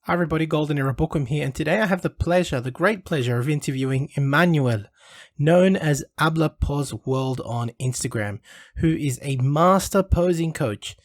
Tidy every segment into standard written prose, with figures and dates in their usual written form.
Hi everybody, Golden Era Bookworm here, and today I have the great pleasure of interviewing Emmanuel, known as Hablapoz World on Instagram, who is a master posing coach.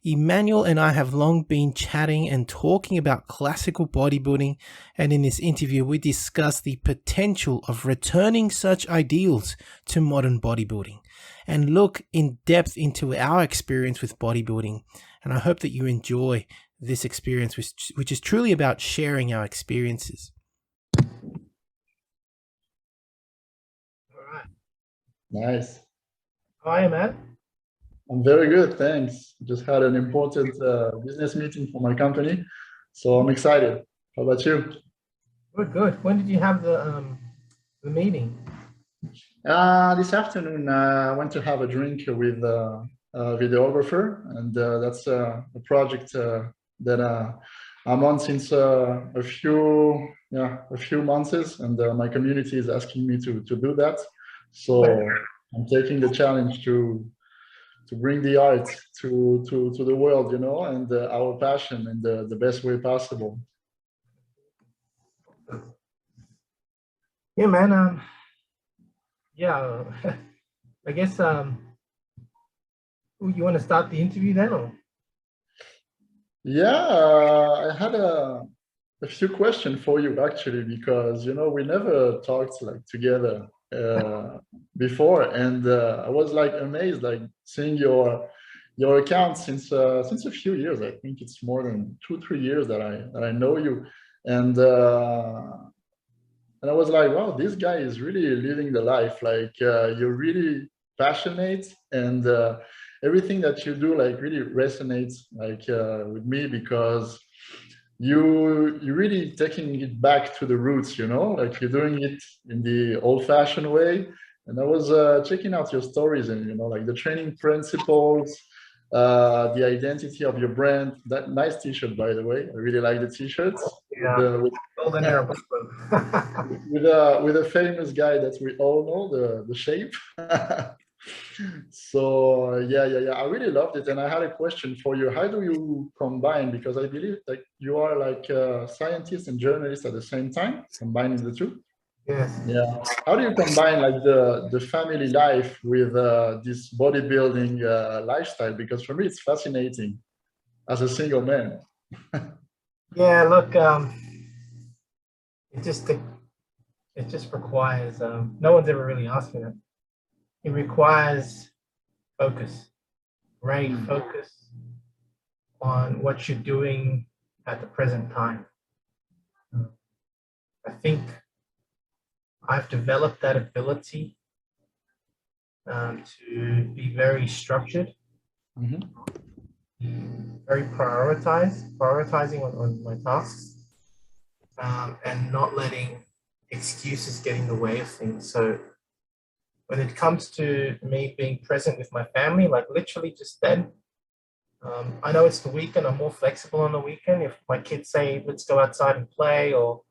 Emmanuel and I have long been chatting and talking about classical bodybuilding, and in this interview we discuss the potential of returning such ideals to modern bodybuilding, and look in depth into our experience with bodybuilding, and I hope that you enjoy this experience, which is truly about sharing our experiences. All right. Nice. Hi, man. I'm very good, thanks. Just had an important business meeting for my company, so I'm excited. How about you? Good. When did you have the meeting? This afternoon, I went to have a drink with a videographer, and that's a project that I'm on since a few months, and my community is asking me to do that. So I'm taking the challenge to bring the art to the world, you know, and our passion in the best way possible. Yeah, man. Yeah, I guess you want to start the interview then, or? Yeah, I had a few questions for you actually, because you know we never talked like together before, and I was like amazed, like seeing your account since a few years. I think it's more than 2-3 years that I know you, and I was like, wow, this guy is really living the life. Like you're really passionate, and everything that you do like really resonates like with me, because you really taking it back to the roots, you know, like you're doing it in the old-fashioned way. And I was checking out your stories, and you know, like the training principles, the identity of your brand. That nice t-shirt, by the way. I really like the t-shirts. Yeah, Golden Era Bookworm. With a famous guy that we all know, the shape. So yeah. I really loved it, and I had a question for you. How do you combine? Because I believe that you are like a scientist and journalist at the same time, combining the two. Yes. Yeah. How do you combine like the family life with this bodybuilding lifestyle? Because for me, it's fascinating as a single man. Yeah. Look, it just requires. No one's ever really asked me that. It requires focus, right? Focus on what you're doing at the present time. I think I've developed that ability to be very structured, very prioritizing on my tasks, and not letting excuses get in the way of things. So when it comes to me being present with my family, like literally just then, I know it's the weekend, I'm more flexible on the weekend. If my kids say, let's go outside and play, or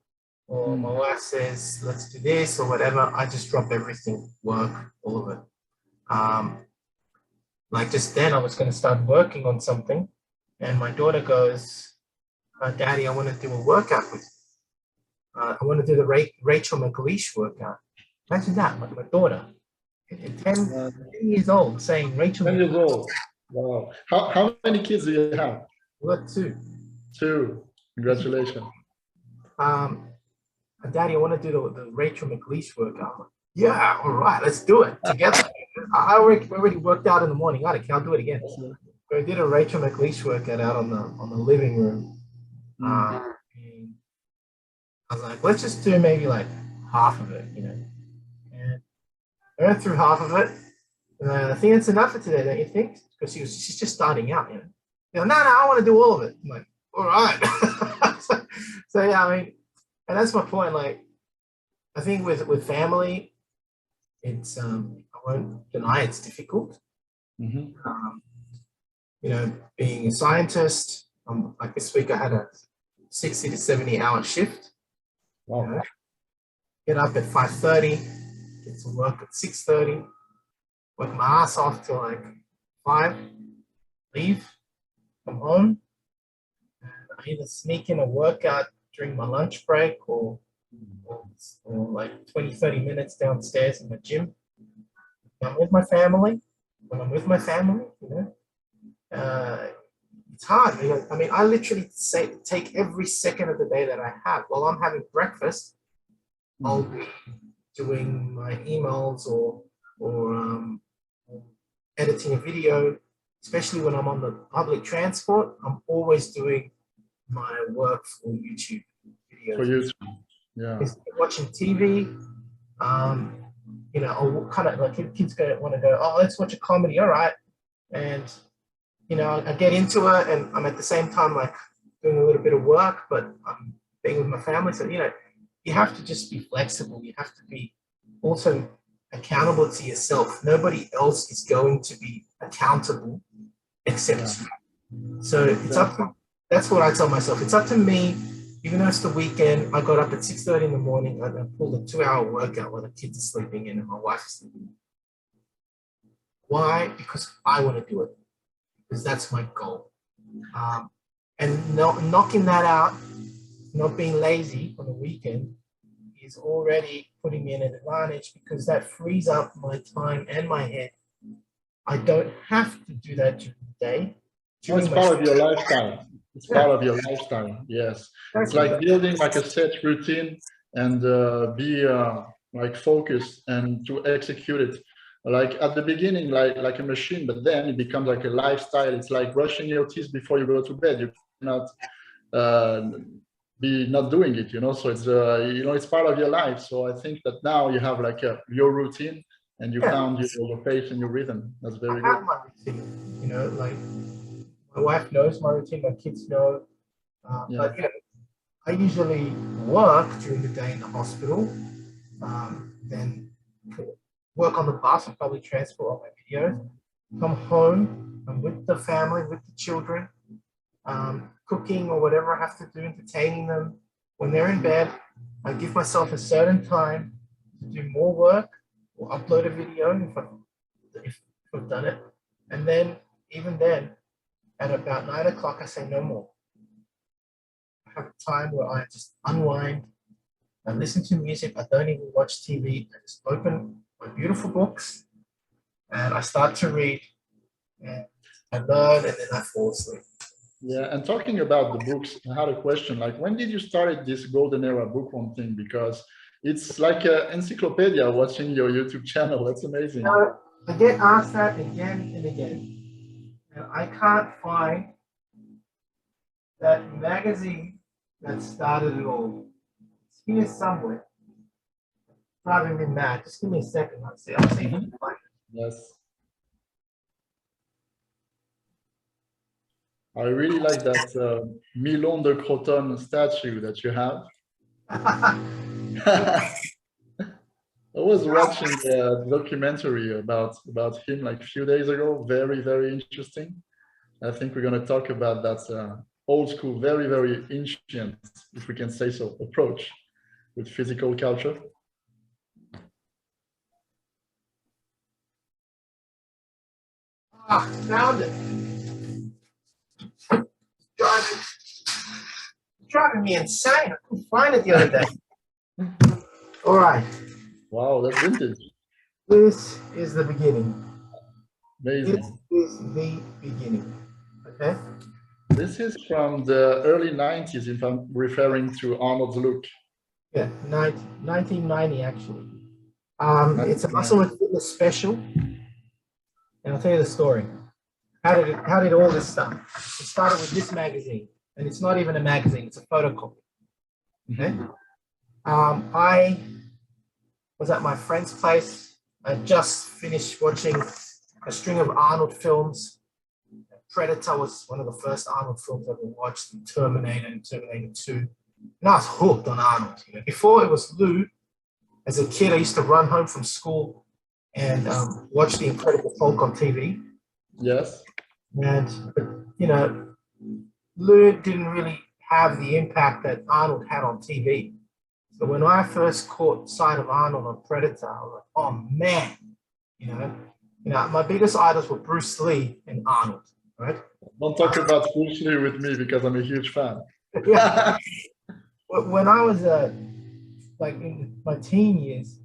my wife says, let's do this or whatever, I just drop everything, work, all of it. Like just then I was going to start working on something, and my daughter goes, Daddy, I want to do a workout with you. I want to do the Rachel McLeish workout. Imagine that, my daughter, 10 years old, saying Rachel 10 years old. Wow. How many kids do you have? We got two. Two. Congratulations. Daddy, I want to do the Rachel McLeish workout. Yeah, all right, let's do it together. I already worked out in the morning. I'll do it again. So I did a Rachel McLeish workout out on the living room. And I was like, let's just do maybe like half of it, you know. And I went through half of it. And I think it's enough for today, don't you think? Because she's just starting out, you know. No, I want to do all of it. I'm like, all right. so yeah, I mean, and that's my point. Like, I think with family, it's I won't deny it's difficult. You know, being a scientist, like this week I had a 60 to 70 hour shift. Wow. You know, get up at 5:30, get to work at 6:30, work my ass off till like 5, leave, come home. either sneak in a workout during my lunch break or like 20, 30 minutes downstairs in the gym. I'm with my family. When I'm with my family, it's hard. I mean, I literally take every second of the day that I have. While I'm having breakfast, I'll be doing my emails or editing a video. Especially when I'm on the public transport, I'm always doing my work for YouTube videos. For YouTube, yeah. Watching TV, or kind of like kids want to go, oh, let's watch a comedy, all right. And, I get into it and I'm at the same time like doing a little bit of work, but I'm being with my family. So, you have to just be flexible. You have to be also accountable to yourself. Nobody else is going to be accountable except you. So it's up to, that's what I tell myself. It's up to me. Even though it's the weekend, I got up at 6:30 in the morning and I pulled a 2-hour workout while the kids are sleeping in and my wife is sleeping. Why? Because I want to do it. Because that's my goal. And knocking that out, not being lazy on the weekend, is already putting me in an advantage because that frees up my time and my head. I don't have to do that during the day. It's part of your lifestyle. It's part of your lifestyle. Yes, it's like building like a set routine and be like focused and to execute it. Like at the beginning, like a machine, but then it becomes like a lifestyle. It's like brushing your teeth before you go to bed. You cannot be not doing it, So it's it's part of your life. So I think that now you have like your routine and you found your pace and your rhythm. That's very good. I have my routine, like my wife knows my routine, my kids know. But I usually work during the day in the hospital, then work on the bus and public transport on my videos. Come home, I'm with the family, with the children, cooking or whatever I have to do, entertaining them. When they're in bed, I give myself a certain time to do more work or upload a video if I've done it. And then, even then, at about 9 o'clock, I say no more. I have a time where I just unwind. I listen to music. I don't even watch TV. I just open my beautiful books and I start to read. And I learn and then I fall asleep. Yeah, and talking about the books, I had a question. Like, when did you start this golden era bookworm thing? Because it's like an encyclopedia watching your YouTube channel. That's amazing. I get asked that again and again. And I can't find that magazine that started it all. It's here somewhere. It's driving me mad. Just give me a second. I'll see. Yes. I really like that Milon de Croton statue that you have. I was watching a documentary about him like a few days ago. Very, very interesting. I think we're going to talk about that old school, very, very ancient, if we can say so, approach with physical culture. Found it. Driving me insane. I couldn't find it the other day. All right. Wow, that's vintage. This is the beginning. Amazing. This is the beginning. Okay. This is from the early 90s, if I'm referring to Arnold's look. Yeah, 1990 actually. It's a muscle and fitness special. And I'll tell you the story. How did all this start? It started with this magazine, and it's not even a magazine; it's a photocopy. Okay. I was at my friend's place. I just finished watching a string of Arnold films. Predator was one of the first Arnold films I ever watched, and Terminator and Terminator 2. And I was hooked on Arnold. Before it was Lou, as a kid, I used to run home from school and watch The Incredible Hulk on TV. Yes. And, Lou didn't really have the impact that Arnold had on TV. So when I first caught sight of Arnold on Predator, I was like, oh man, my biggest idols were Bruce Lee and Arnold. right? Don't talk about Bruce Lee with me because I'm a huge fan. Yeah. When I was like in my teen years,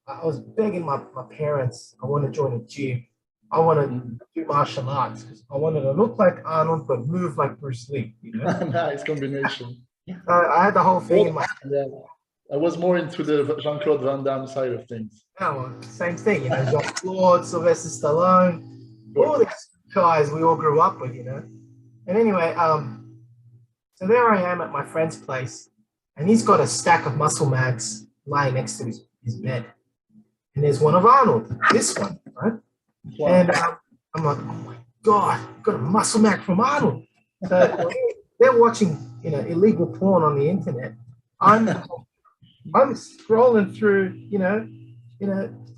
I was begging my parents, I want to join a gym. I want to do martial arts because I wanted to look like Arnold but move like Bruce Lee. You know? Nice combination. I had the whole thing in my. Yeah, I was more into the Jean-Claude Van Damme side of things. Yeah, well, same thing, you know, Jean-Claude, Sylvester Stallone, all these guys we all grew up with, you know. And anyway, so there I am at my friend's place, and he's got a stack of muscle mags lying next to his bed. And there's one of Arnold, this one, right? Wow. And I'm like, oh my God, I've got a muscle mag from Arnold. So they're watching, you know, illegal porn on the internet. I'm scrolling through, you know,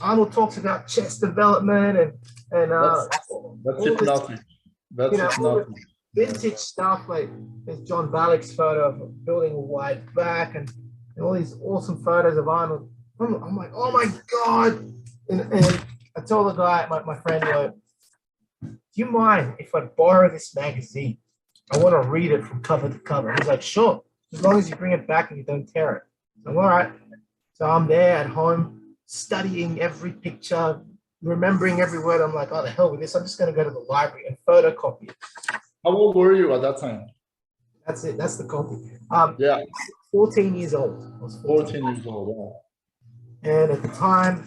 Arnold talks about chest development and that's hypnotic. That's hypnotic. Vintage stuff, like there's John Balik's photo of building a wide back and all these awesome photos of Arnold. I'm like, oh my God. And I told the guy, my friend, do you mind if I borrow this magazine? I want to read it from cover to cover. He's like, sure, as long as you bring it back and you don't tear it. I'm all right. So I'm there at home studying every picture, remembering every word. I'm like, oh, the hell with this. I'm just going to go to the library and photocopy it. How old were you at that time? That's it. That's the copy. 14 years old. I was 14 years old. Wow. And at the time,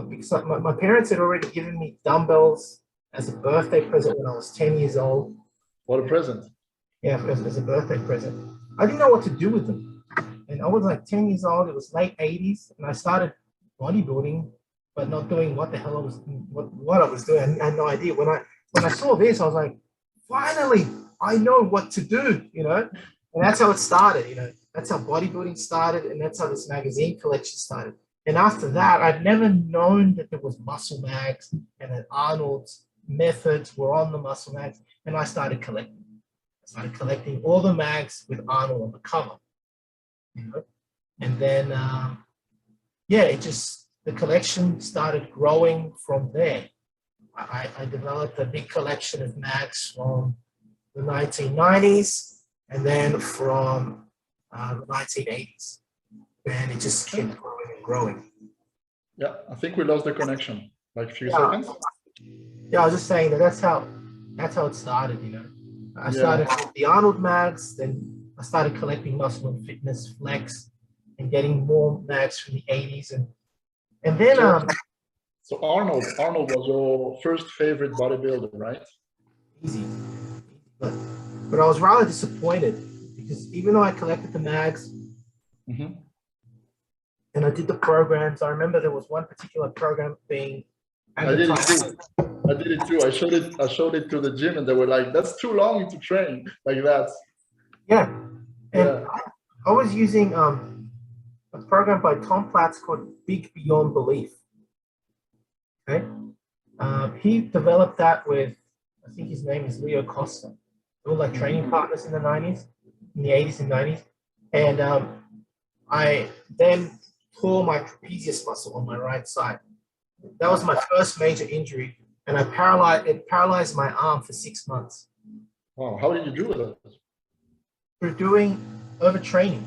because my parents had already given me dumbbells as a birthday present when I was 10 years old. What a present. Yeah, as a birthday present. I didn't know what to do with them. And I was like 10 years old. It was late 80s. And I started bodybuilding, but not doing what the hell I was what I was doing. I had no idea. When I saw this, I was like, finally, I know what to do, you know? And that's how it started, you know? That's how bodybuilding started, and that's how this magazine collection started. And after that, I'd never known that there was muscle mags and that Arnold's methods were on the muscle mags, and I started collecting. I started collecting all the mags with Arnold on the cover, you know? And then, the collection started growing from there. I developed a big collection of mags from the 1990s and then from the 1980s. And it just kept growing and growing. Yeah, I think we lost the connection, like a few seconds. Yeah, I was just saying that's how it started, you know. I started with the Arnold mags, then I started collecting Muscle and Fitness, Flex, and getting more mags from the 80s. And then... So Arnold was your first favorite bodybuilder, right? Easy. But I was rather disappointed because even though I collected the mags and I did the programs, I remember there was one particular program being advertised. I did it too. I showed it to the gym and they were like, that's too long to train like that. Yeah. And I was using a program by Tom Platz called Big Beyond Belief. Okay, he developed that with, I think his name is Leo Costa. They were like training partners in the 90s, in the 80s and 90s. And I then tore my trapezius muscle on my right side. That was my first major injury, and it paralyzed my arm for 6 months. Wow, how did you do that? Through doing overtraining.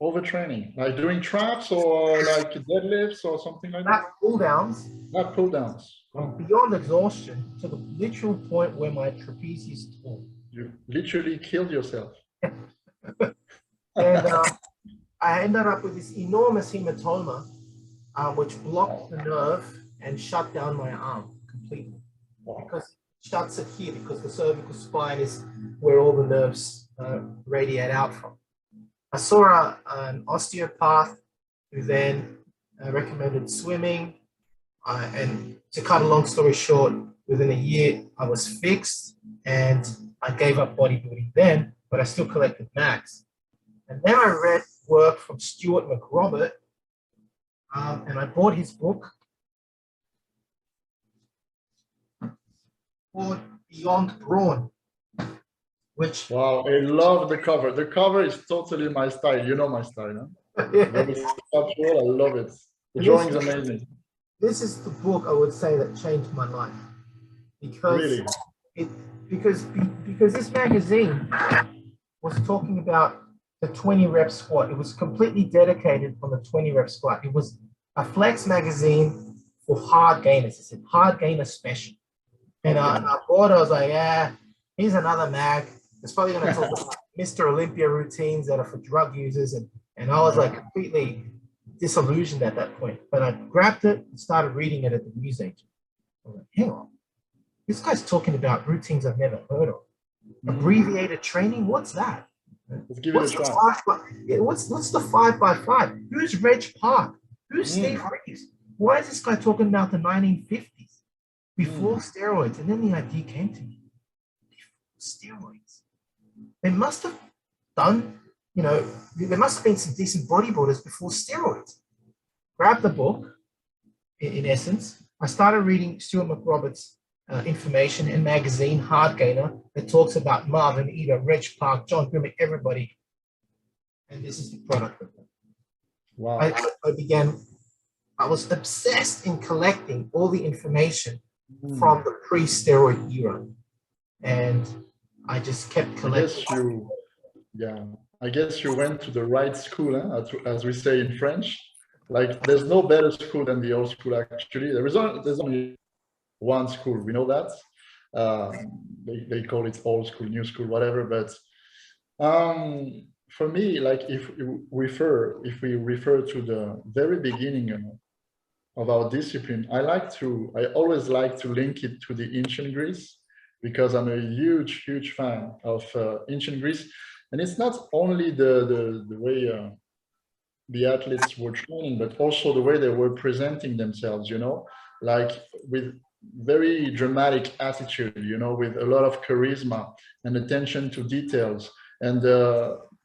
Overtraining, like doing traps or like deadlifts or something like that? Not pull downs. Not pull downs. Oh. Beyond exhaustion to the literal point where my trapezius tore. You literally killed yourself. And I ended up with this enormous hematoma, which blocked the nerve and shut down my arm completely. Wow. Because it shuts it here, because the cervical spine is where all the nerves radiate out from. I saw an osteopath who then recommended swimming. And to cut a long story short, within a year, I was fixed and I gave up bodybuilding then, but I still collected mags. And then I read work from Stuart McRobert, and I bought his book called Beyond Brawn. Which, wow, I love the cover. The cover is totally my style. You know my style, huh? I love it. The drawing is amazing. This is the book I would say that changed my life. Because, really? it because this magazine was talking about the 20 rep squat. It was completely dedicated on the 20 rep squat. It was a flex magazine for hard gainers. It said hard gainer special. And I bought it. I was like, yeah, here's another mag. It's probably going to talk about Mr. Olympia routines that are for drug users. And I was like completely disillusioned at that point. But I grabbed it and started reading it at the newsagent. I was like, hang on. This guy's talking about routines I've never heard of. Abbreviated training? What's that? Let's give it a try. What's the 5x5? Who's Reg Park? Who's Steve Reeves? Why is this guy talking about the 1950s? Before steroids. And then the idea came to me. Before steroids. They must have done, there must have been some decent bodybuilders before steroids. Grabbed the book, in essence. I started reading Stuart McRoberts' information and magazine, Hard Gainer, that talks about Marvin Eder, Reg Park, John Grimmick, everybody. And this is the product of them. Wow. I was obsessed in collecting all the information from the pre-steroid era. And I just kept collecting. I guess you went to the right school, as we say in French. Like, there's no better school than the old school, actually. There's only one school, we know that. They call it old school, new school, whatever. But for me, like, if we refer to the very beginning of our discipline, I always like to link it to the ancient Greece, because I'm a huge fan of ancient Greece. And it's not only the way the athletes were training, but also the way they were presenting themselves, like with very dramatic attitude, with a lot of charisma and attention to details, and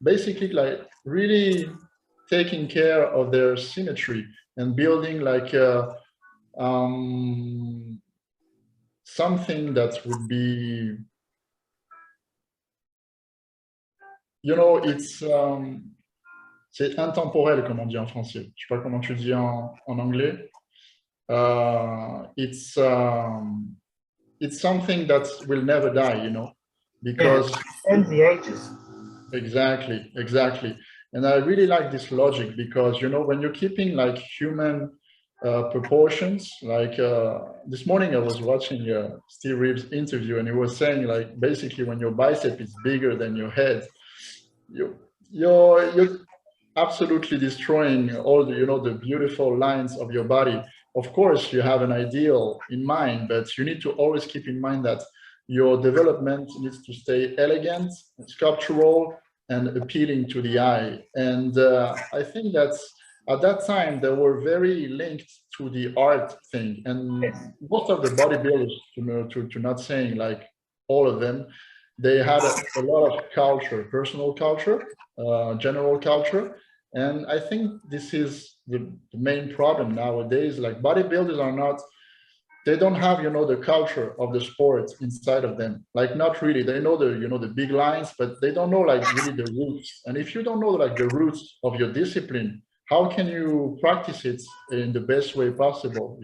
basically like really taking care of their symmetry and building like something that would be, c'est intemporel, comme on dit en français. Je sais pas comment tu dis en anglais. It's something that will never die, because and the ages. Exactly. And I really like this logic, because when you're keeping like human proportions, like this morning I was watching Steve Reeves' interview, and he was saying, like, basically when your bicep is bigger than your head, you're absolutely destroying all the the beautiful lines of your body. Of course, you have an ideal in mind, but you need to always keep in mind that your development needs to stay elegant, sculptural, and appealing to the eye. And I think that at that time they were very linked to the art thing. And most of the bodybuilders, to not saying like all of them, they had a lot of culture, personal culture, general culture. And I think this is the main problem nowadays. Like, bodybuilders are not, they don't have, the culture of the sport inside of them. Like, not really. They know the, the big lines, but they don't know like really the roots. And if you don't know like the roots of your discipline, how can you practice it in the best way possible,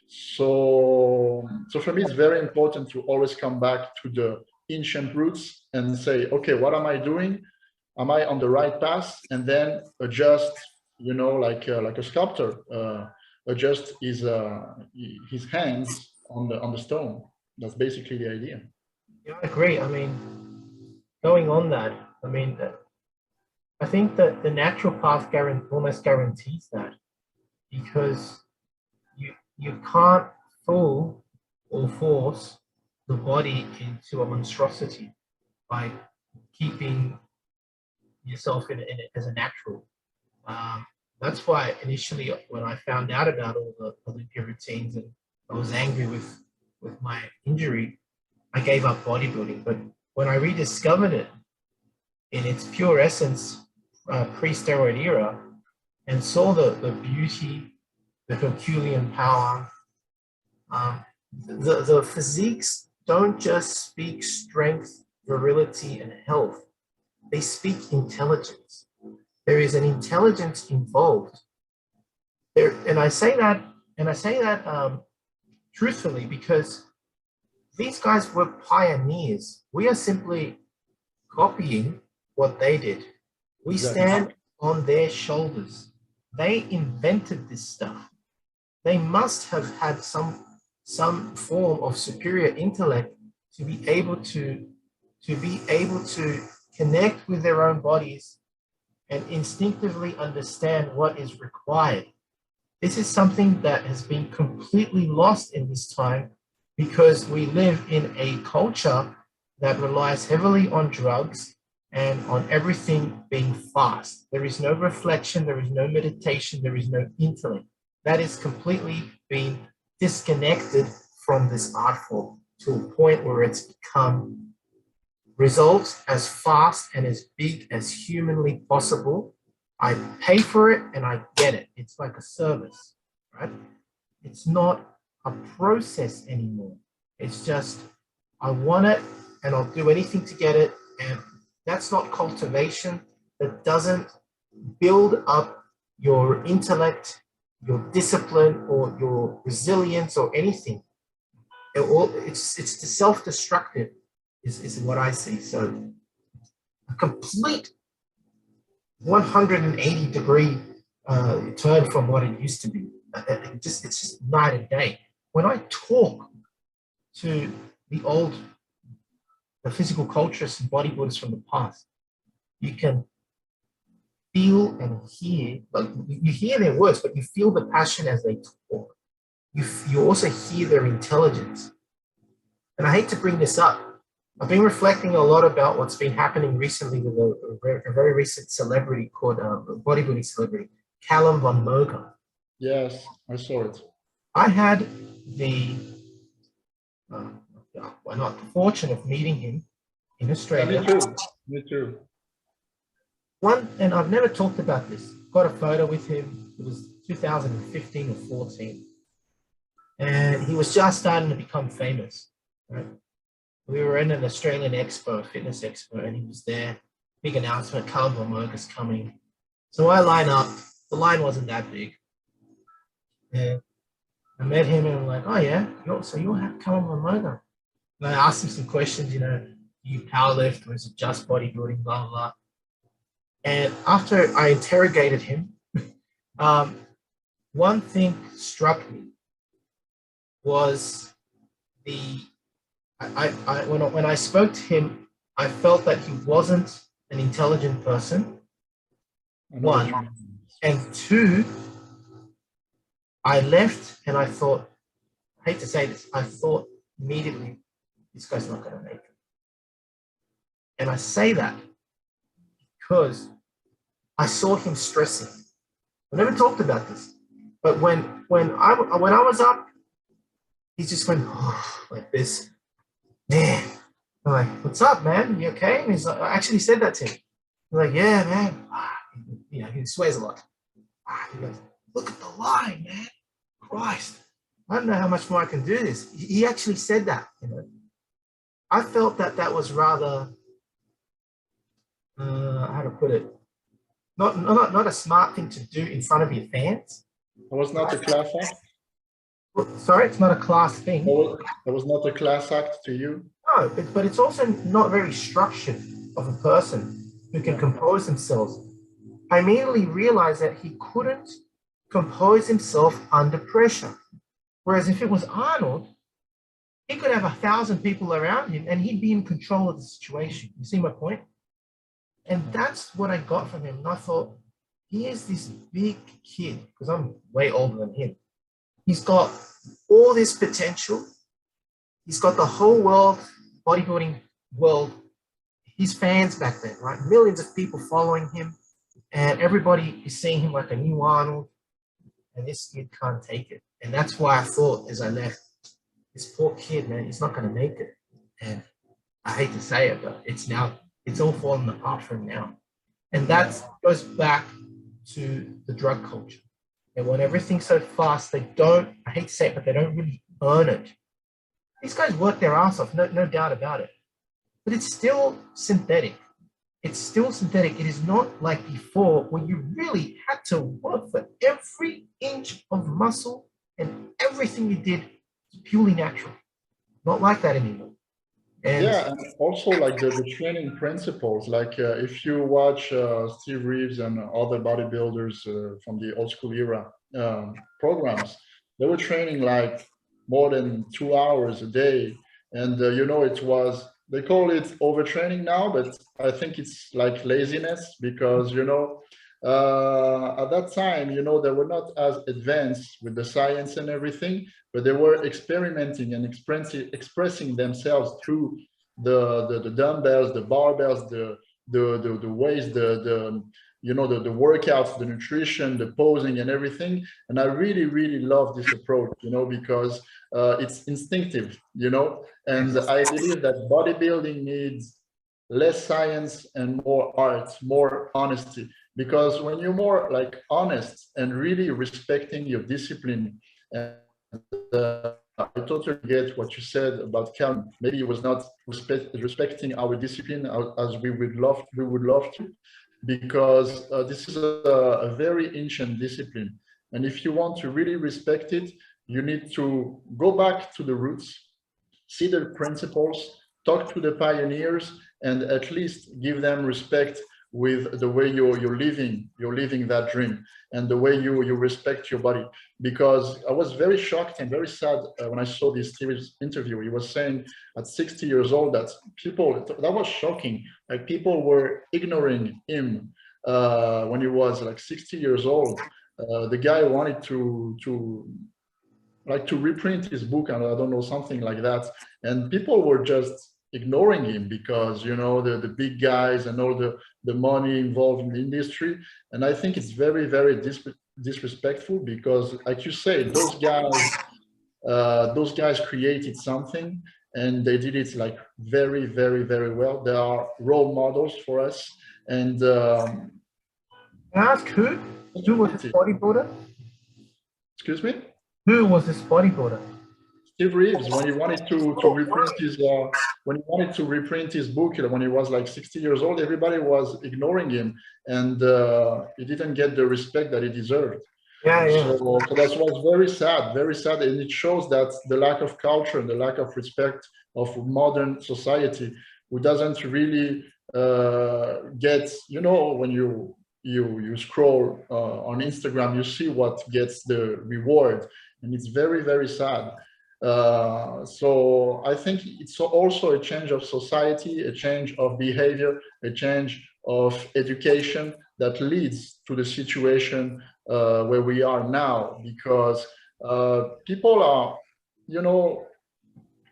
So for me, it's very important to always come back to the ancient roots and say, okay, what am I doing? Am I on the right path? And then adjust, like a sculptor, adjust his hands on the stone. That's basically the idea. Yeah, I agree. I mean, going on that, I think that the natural path almost guarantees that, because you can't fool or force the body into a monstrosity by keeping yourself in it as a natural. That's why initially when I found out about all the Olympia routines and I was angry with my injury, I gave up bodybuilding. But when I rediscovered it in its pure essence, pre-steroid era, and saw the beauty, the Herculean power, the physiques don't just speak strength, virility, and health. They speak intelligence. There is an intelligence involved there, and I say that truthfully, because these guys were pioneers. We are simply copying what they did. We Exactly. stand on their shoulders. They invented this stuff. They must have had some form of superior intellect to be able to connect with their own bodies and instinctively understand what is required. This is something that has been completely lost in this time because we live in a culture that relies heavily on drugs and on everything being fast. There is no reflection, there is no meditation, there is no intellect. That is completely been disconnected from this art form to a point where it's become results as fast and as big as humanly possible. I pay for it and I get it. It's like a service, right? It's not a process anymore. It's just, I want it and I'll do anything to get it. And that's not cultivation. That doesn't build up your intellect, your discipline, or your resilience or anything. It's the self-destructive is what I see. So a complete 180-degree turn from what it used to be. It's just night and day. When I talk to the physical culturists and bodybuilders from the past, you can feel and hear, like you hear their words, but you feel the passion as they talk. You also hear their intelligence. And I hate to bring this up. I've been reflecting a lot about what's been happening recently with a very recent celebrity called a bodybuilding celebrity, Callum von Moger. Yes, I saw it. I had the why not the fortune of meeting him in Australia. Yeah, me too. Me too. And I've never talked about this. Got a photo with him. It was 2015 or 14, and he was just starting to become famous. Right? We were in an Australian expo, a fitness expo, and he was there. Big announcement, Callum von Moger's coming. So I line up. The line wasn't that big. And I met him and I'm like, oh yeah, so you'll have Callum von Moger. And I asked him some questions, do you powerlift or is it just bodybuilding, blah, blah, blah. And after I interrogated him, one thing struck me was when I spoke to him, I felt that he wasn't an intelligent person, one. And two, I left and I thought, I hate to say this, I thought immediately, this guy's not going to make it. And I say that because I saw him stressing. I never talked about this, but when I was up, he just went like this. Man, I'm like, what's up, man? You okay? And he's like, I actually said that to him. He's like, yeah, man. He swears a lot. He goes, look at the line, man. Christ, I don't know how much more I can do this. He actually said that. I felt that was rather, how to put it, not a smart thing to do in front of your fans. It was not a class act? Sorry, it's not a class thing. It was not a class act to you? No, but it's also not very structured of a person who can compose themselves. I immediately realized that he couldn't compose himself under pressure. Whereas if it was Arnold, he could have 1,000 people around him and he'd be in control of the situation. You see my point? And that's what I got from him. And I thought, he is this big kid, because I'm way older than him. He's got all this potential. He's got the whole world, bodybuilding world, his fans back then, right? Millions of people following him, and everybody is seeing him like a new Arnold, and this kid can't take it. And that's why I thought as I left, this poor kid, man, he's not going to make it. And I hate to say it, but it's all falling apart for him now. And that goes back to the drug culture. They want everything so fast. They don't, I hate to say it, but they don't really earn it. These guys work their ass off, no doubt about it. But it's still synthetic. It's still synthetic. It is not like before where you really had to work for every inch of muscle and everything you did was purely natural. not like that anymore. And yeah, and also like the training principles, like if you watch Steve Reeves and other bodybuilders from the old school era programs, they were training like more than 2 hours a day. And, you know, it was, they call it overtraining now, but I think it's like laziness because, you know, at that time, you know, they were not as advanced with the science and everything, but they were experimenting and expressing themselves through the dumbbells, the barbells, the weights, the you know, the workouts, the nutrition, the posing and everything. And I really, really love this approach, you know, because it's instinctive, you know, and I believe that bodybuilding needs less science and more art, more honesty. Because when you're more like honest and really respecting your discipline, and I totally get what you said about Calvin. Maybe it was not respecting our discipline as we would love to, because this is a very ancient discipline. And if you want to really respect it, you need to go back to the roots, see the principles, talk to the pioneers, and at least give them respect with the way you're living that dream and the way you respect your body. Because I was very shocked and very sad when I saw this Steve's interview. He was saying at 60 years old that people, that was shocking, like people were ignoring him when he was like 60 years old. The guy wanted to reprint his book, and I don't know, something like that, and people were just ignoring him because, you know, the big guys and all the money involved in the industry. And I think it's very, very disrespectful because, like you say, those guys created something and they did it like very, very, very well. They are role models for us. And can I ask who was this bodybuilder? Excuse me? Who was this bodybuilder? Steve Reeves, when he wanted to reprint his book, when he was like 60 years old, everybody was ignoring him, and he didn't get the respect that he deserved. Yeah. So that was very sad, and it shows that the lack of culture and the lack of respect of modern society, who doesn't really get, you know, when you scroll on Instagram, you see what gets the reward, and it's very, very sad. So I think it's also a change of society, a change of behavior, a change of education that leads to the situation where we are now, because people are, you know,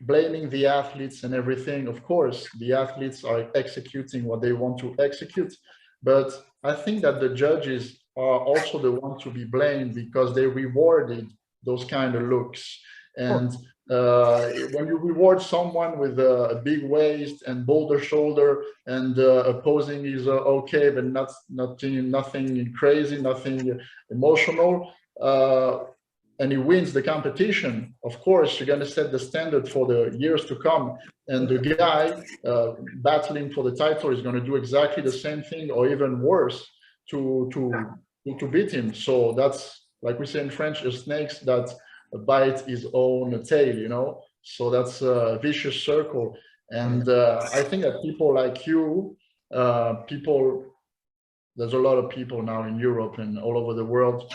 blaming the athletes and everything. Of course, the athletes are executing what they want to execute, but I think that the judges are also the ones to be blamed because they rewarded those kind of looks. And when you reward someone with a big waist and boulder shoulder and posing is okay, but nothing crazy, nothing emotional, and he wins the competition, of course, you're going to set the standard for the years to come. And the guy battling for the title is going to do exactly the same thing or even worse to beat him. So that's, like we say in French, a snake that bite his own tail, you know. So that's a vicious circle. And I think that people like you, there's a lot of people now in Europe and all over the world,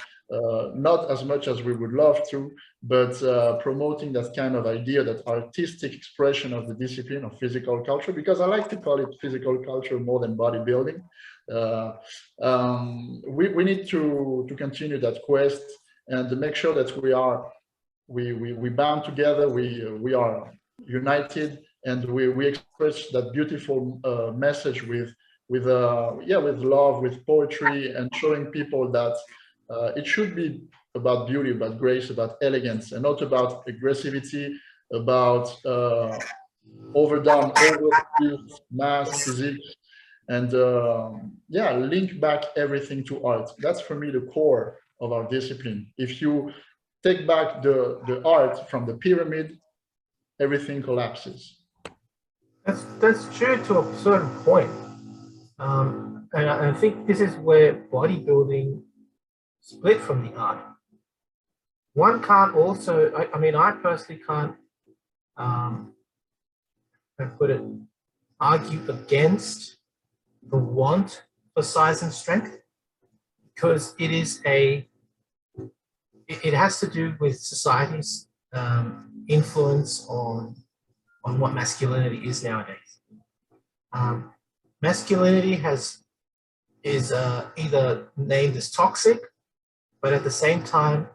not as much as we would love to, but promoting that kind of idea, that artistic expression of the discipline of physical culture, because I like to call it physical culture more than bodybuilding. We need to continue that quest and to make sure that we band together, we are united, and we express that beautiful message with love, with poetry, and showing people that it should be about beauty, about grace, about elegance, and not about aggressivity, about overdone, mass physique, and link back everything to art. That's for me the core of our discipline. If you take back the art from the pyramid, everything collapses. That's true to a certain point. And I think this is where bodybuilding split from the art. One can't also, I mean, I personally can't I put it, argue against the want for size and strength, because it is it has to do with society's influence on what masculinity is nowadays. Masculinity is either named as toxic, but at the same time,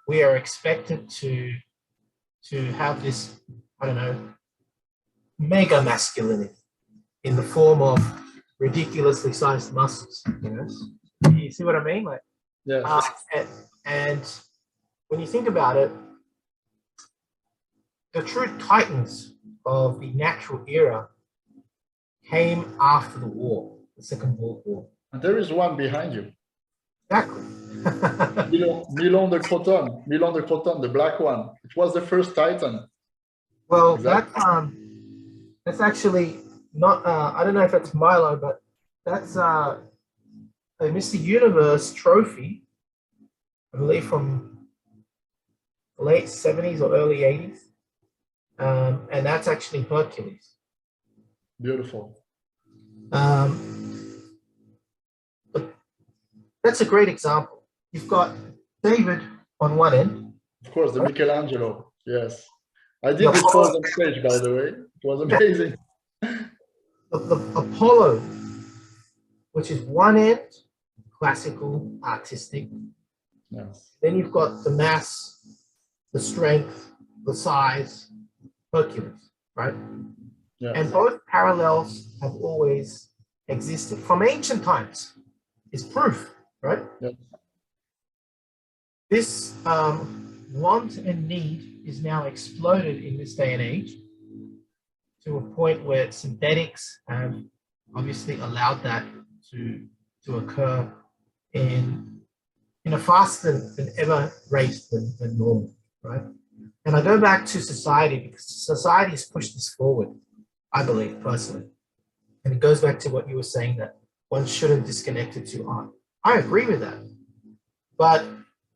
we are expected to have this, I don't know, mega masculinity in the form of ridiculously sized muscles. You know, you see what I mean? Like, Yeah. And when you think about it, the true titans of the natural era came after the war, the Second World War. And there is one behind you. Exactly. Milon de Croton, the black one. It was the first titan. Well, Exactly. that's actually not. I don't know if that's Milo, but that's a Mr. Universe trophy, I believe from the late 70s or early 80s, and that's actually Hercules. Beautiful. But that's a great example. You've got David on one end. Of course, the Michelangelo. Yes. I did this pose on stage, by the way. It was amazing. The Apollo, which is one end, classical, artistic. Yes. Then you've got the mass, the strength, the size, Hercules, right? Yes. And both parallels have always existed from ancient times. It's proof, right? Yes. This want and need is now exploded in this day and age to a point where synthetics have obviously allowed that to occur in a faster than ever rate than normal, right? And I go back to society because society has pushed this forward, I believe personally. And it goes back to what you were saying, that one shouldn't disconnect it to art. I agree with that. But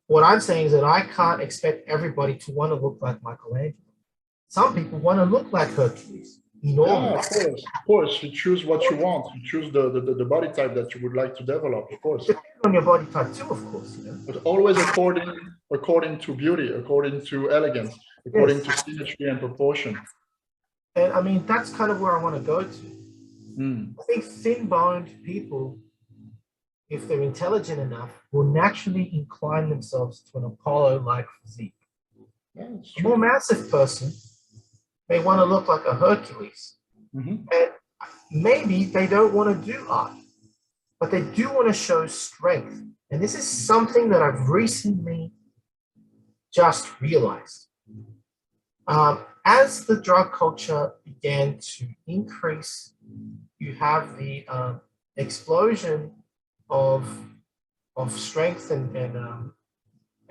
what I'm saying is that I can't expect everybody to want to look like Michelangelo. Some people want to look like Hercules. Enormous. Yeah, of course. You choose what you want. You choose the body type that you would like to develop, of course. Depending on your body type too, of course. You know? But always according to beauty, according to elegance, according to symmetry and proportion. And I mean, that's kind of where I want to go to. I think thin-boned people, if they're intelligent enough, will naturally incline themselves to an Apollo-like physique. Yeah, A more massive person may want to look like a Hercules. And maybe they don't want to do art, but they do want to show strength. And this is something that I've recently just realized. As the drug culture began to increase, you have the explosion of strength and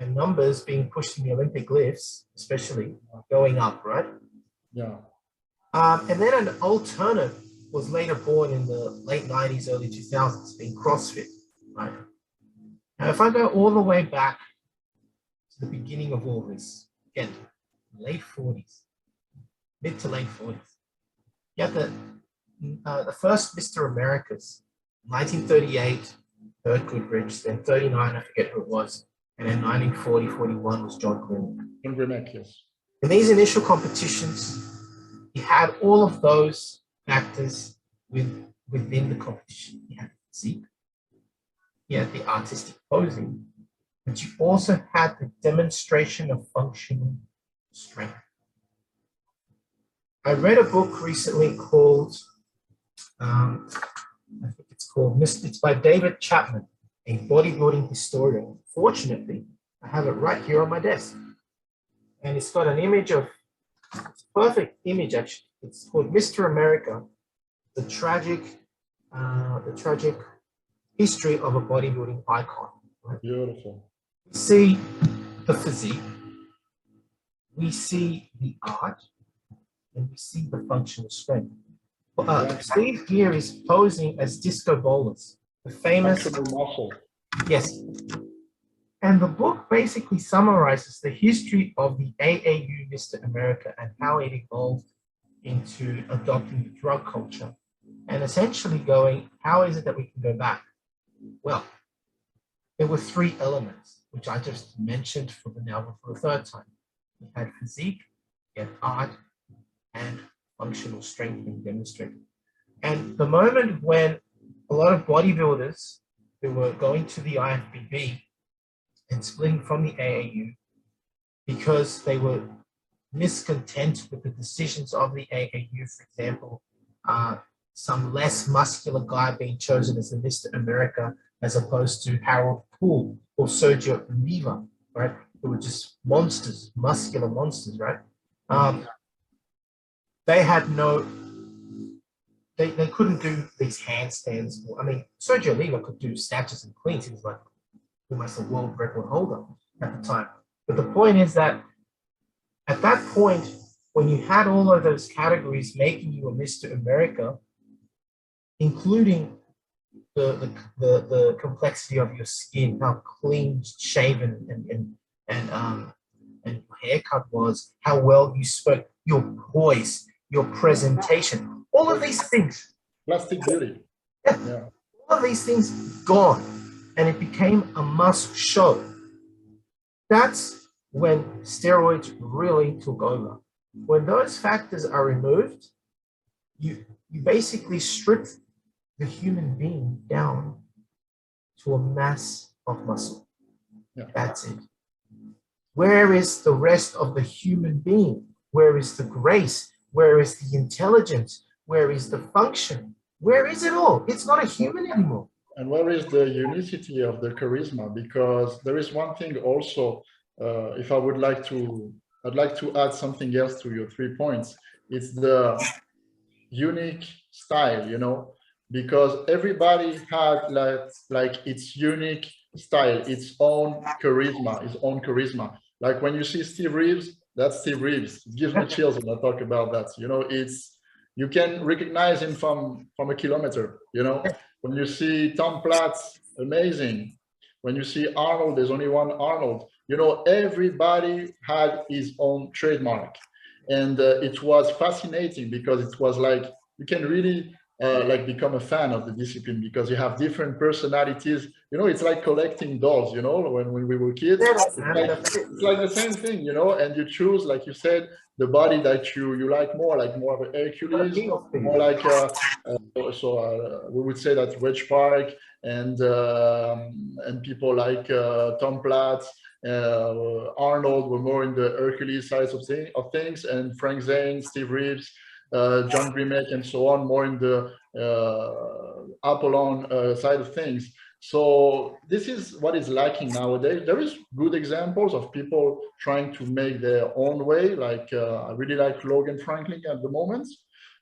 numbers being pushed in the Olympic lifts, especially going up, right? Yeah. And then an alternate was later born in the late 90s, early 2000s, being CrossFit, right? Now, if I go all the way back to the beginning of all this, again, late 40s, mid to late 40s, you have the first Mr. Americas, 1938, Bert Goodrich, then 39, I forget who it was, and then 1940, 41 was John Glenn. John Grimek, yes. In these initial competitions, you had all of those factors within the competition. You had the physique, you had the artistic posing, but you also had the demonstration of functional strength. I read a book recently called, I think it's by David Chapman, a bodybuilding historian. Fortunately, I have it right here on my desk. And it's got an image of, it's a perfect image actually. It's called Mr. America, the tragic history of a bodybuilding icon. Right? Beautiful. We see the physique, we see the art, and we see the functional strength. Steve here is posing as Disco Bolus, the famous functional muscle. Yes. And the book basically summarizes the history of the AAU Mr. America and how it evolved into adopting the drug culture and essentially going, how is it that we can go back? Well, there were three elements, which I just mentioned for the third time. You had physique, you had art, and functional strength being demonstrated. And the moment when a lot of bodybuilders who were going to the IFBB and splitting from the AAU because they were miscontent with the decisions of the AAU, for example, some less muscular guy being chosen as the Mr. America as opposed to Harold Poole or Sergio Oliva, right? Who were just monsters, muscular monsters, right? They had no, they couldn't do these handstands. I mean, Sergio Oliva could do snatches and cleans. He was like almost a world record holder at the time. But the point is that at that point, when you had all of those categories making you a Mr. America, including the complexity of your skin, how clean shaven and haircut was, how well you spoke, your voice, your presentation, all of these things. Plastic beauty. Yeah. All of these things gone, and it became a must show. That's when steroids really took over. When those factors are removed, you basically strip the human being down to a mass of muscle. Yeah. That's it. Where is the rest of the human being? Where is the grace? Where is the intelligence? Where is the function? Where is it all? It's not a human anymore. And where is the unicity of the charisma? Because there is one thing also, if I would like to, I'd like to add something else to your 3 points. It's the unique style, you know, because everybody had like its unique style, its own charisma. Like when you see Steve Reeves, that's Steve Reeves. It gives me chills when I talk about that. You know, you can recognize him from a kilometer, you know. When you see Tom Platz, amazing. When you see Arnold, there's only one Arnold. You know, everybody had his own trademark. And it was fascinating because it was like, you can really like become a fan of the discipline because you have different personalities. You know, it's like collecting dolls, you know, when we were kids. It's like the same thing, you know, and you choose, like you said, the body that you like more of a Hercules, more like, we would say that Wedge Park and people like Tom Platz, Arnold were more in the Hercules side of things, and Frank Zane, Steve Reeves, John Grimek, and so on, more in the Apollon side of things. So this is what is lacking nowadays. There is good examples of people trying to make their own way. Like I really like Logan Franklin at the moment,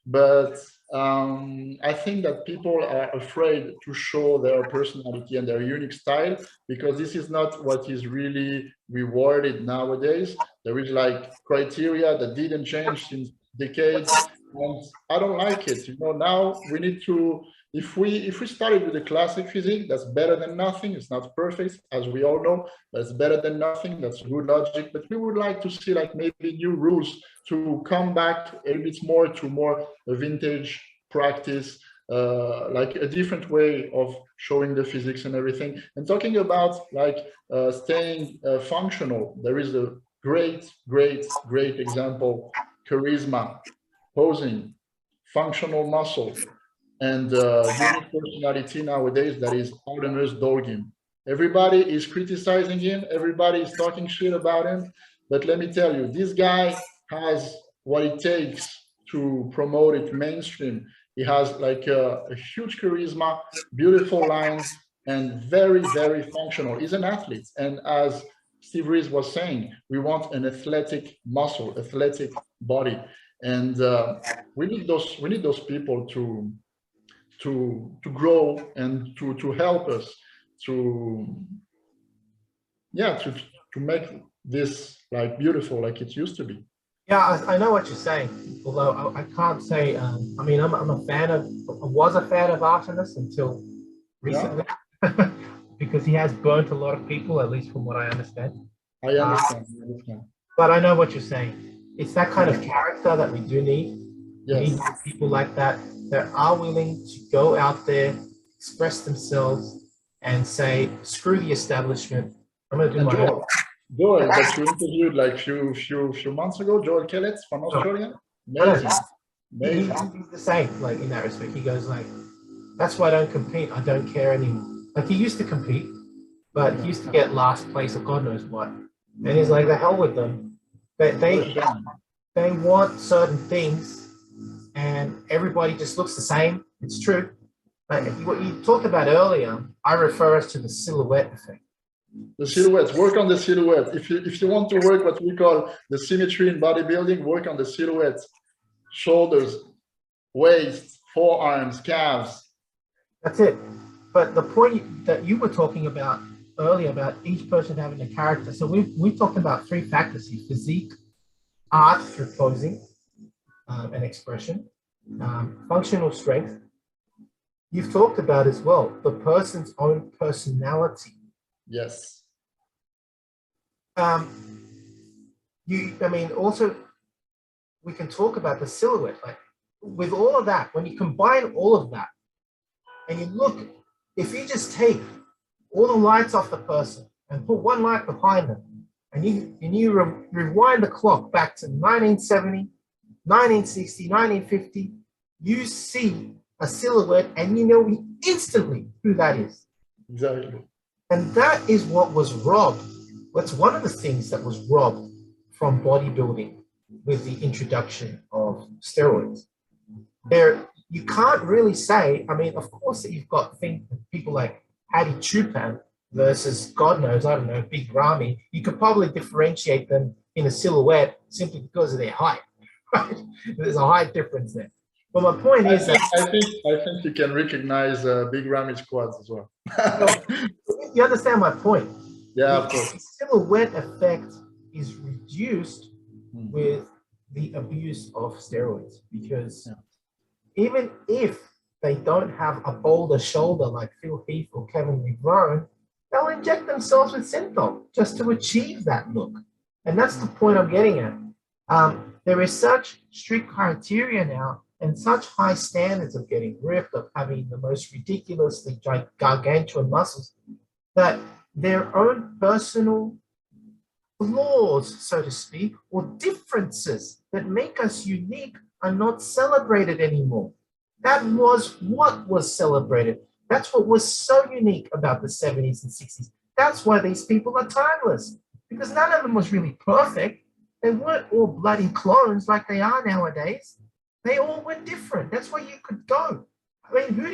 but I think that people are afraid to show their personality and their unique style because this is not what is really rewarded nowadays. There is like criteria that didn't change since decades, and I don't like it. You know, now we need to. If we started with the classic physique, that's better than nothing. It's not perfect, as we all know, but it's better than nothing. That's good logic. But we would like to see like maybe new rules to come back a bit more to more vintage practice, like a different way of showing the physics and everything. And talking about like staying functional, there is a great example: charisma, posing, functional muscle, and unique personality nowadays that is Artemis Dolgin. Everybody is criticizing him, everybody is talking shit about him, but let me tell you, this guy has what it takes to promote it mainstream. He has like a huge charisma, beautiful lines, and very functional. He's an athlete, and as Steve Reeves was saying, we want an athletic muscle, athletic body, and we need those people to grow and to help us to make this like beautiful like it used to be. Yeah, I know what you're saying. Although I can't say. I mean, I was a fan of Artemis until recently. Yeah. because he has burnt a lot of people, at least from what I understand. I understand. I understand. But I know what you're saying. It's that kind of character that we do need. We Yes. need people like that are willing to go out there, express themselves, and say, screw the establishment. I'm going to do And my own. Joel, that you interviewed like few months ago, Joel Kellett from Australia. Amazing. Amazing. He's the same, like in that respect. He goes like, that's why I don't compete. I don't care anymore. Like he used to compete, but he used to get last place or God knows what. And he's like, the hell with them. They want certain things, and everybody just looks the same. It's true. Like what you talked about earlier, I refer us to the silhouette effect. The silhouettes, work on the silhouette. If you want to work what we call the symmetry in bodybuilding, work on the silhouettes, shoulders, waist, forearms, calves. That's it. But the point that you were talking about earlier about each person having a character. So we talked about three factors here: physique, art through posing and expression, functional strength. You've talked about as well the person's own personality. Yes. I mean, also, we can talk about the silhouette. Like, with all of that, when you combine all of that, and you look, if you just take all the lights off the person and put one light behind them, and you rewind the clock back to 1970, 1960, 1950, you see a silhouette, and you know instantly who that is. Exactly. And that is what was robbed. That's one of the things that was robbed from bodybuilding with the introduction of steroids. You can't really say, I mean, of course, you've got people like Hadi Chupan versus, God knows, I don't know, Big Ramy. You could probably differentiate them in a silhouette simply because of their height, right? There's a height difference there. But my point is I think you can recognize Big Ramy's quads as well. You understand my point? Yeah, of course. The silhouette effect is reduced with the abuse of steroids, because even if they don't have a bolder shoulder like Phil Heath or Kevin McVone, they'll inject themselves with synthol just to achieve that look. And that's the point I'm getting at. There is such strict criteria now and such high standards of getting ripped, of having the most ridiculously gargantuan muscles, that their own personal flaws, so to speak, or differences that make us unique are not celebrated anymore. That was what was celebrated. That's what was so unique about the 70s and 60s. That's why these people are timeless, because none of them was really perfect. They weren't all bloody clones like they are nowadays. They all were different. That's why you could go. I mean, who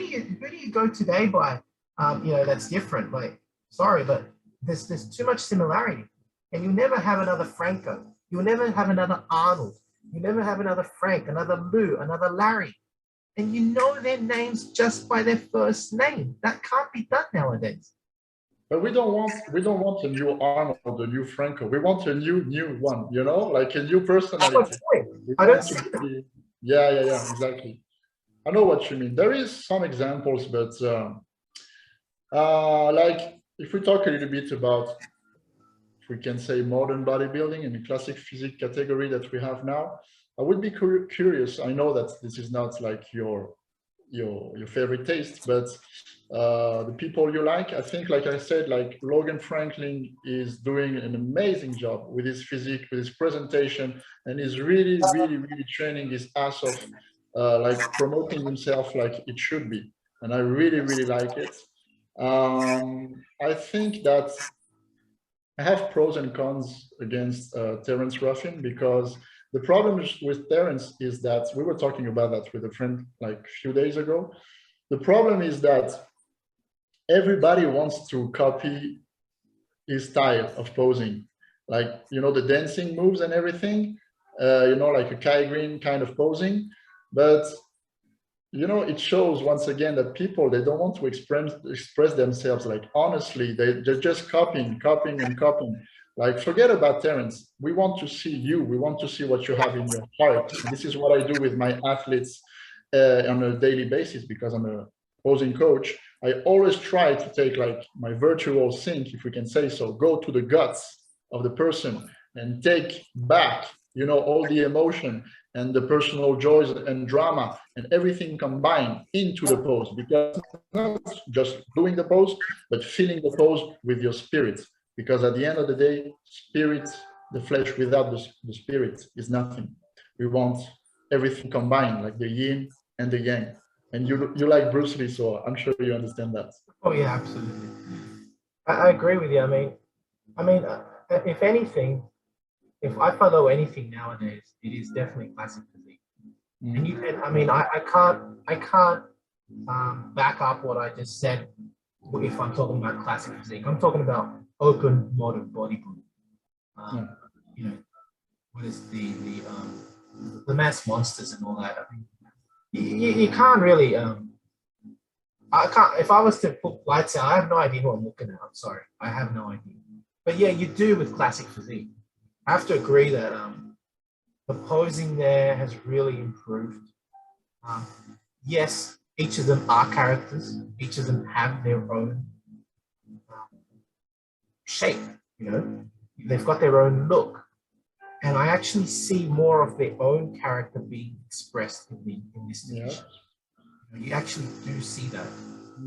do you go today by? That's different. Like, sorry, but there's too much similarity, and you'll never have another Franco. You'll never have another Arnold. You never have another Frank, another Lou, another Larry, and you know their names just by their first name. That can't be done nowadays. But we don't want a new Arnold, a new Franco. We want a new one. You know, like a new personality. I don't see that. Yeah, exactly. I know what you mean. There is some examples, but like if we talk a little bit about, if we can say, modern bodybuilding in the classic physique category that we have now, I would be curious. I know that this is not like your favorite taste, but the people you like, I think, like I said, like Logan Franklin is doing an amazing job with his physique, with his presentation, and is really training his ass off, like promoting himself like it should be. And I really like it. I think that I have pros and cons against Terence Ruffin, because the problem with Terence is that, we were talking about that with a friend like a few days ago. The problem is that everybody wants to copy his style of posing, like, the dancing moves and everything, like a Kai Green kind of posing. But it shows once again that people, they don't want to express themselves like honestly. They're just copying. Like, forget about Terence. We want to see you. We want to see what you have in your heart. And this is what I do with my athletes on a daily basis, because I'm a posing coach. I always try to take like my virtual sync, if we can say so, go to the guts of the person and take back, you know, all the emotion and the personal joys and drama and everything combined into the pose, because it's not just doing the pose, but feeling the pose with your spirit. Because at the end of the day, spirit, the flesh without the spirit is nothing. We want everything combined, like the yin and the yang. And you like Bruce Lee, so I'm sure you understand that. Oh yeah, absolutely. I agree with you. If anything, if I follow anything nowadays, it is definitely classic physique. I can't back up what I just said if I'm talking about classic physique. I'm talking about open modern bodybuilding. You know, what is the mass monsters and all that. I mean, you can't really. I can't. If I was to put lights out, I have no idea who I'm looking at. I'm sorry, I have no idea. But yeah, you do with classic physique. I have to agree that the posing there has really improved. Yes, each of them are characters. Each of them have their own shape. You know, they've got their own look, and I actually see more of their own character being expressed in this division. Yeah. You actually do see that.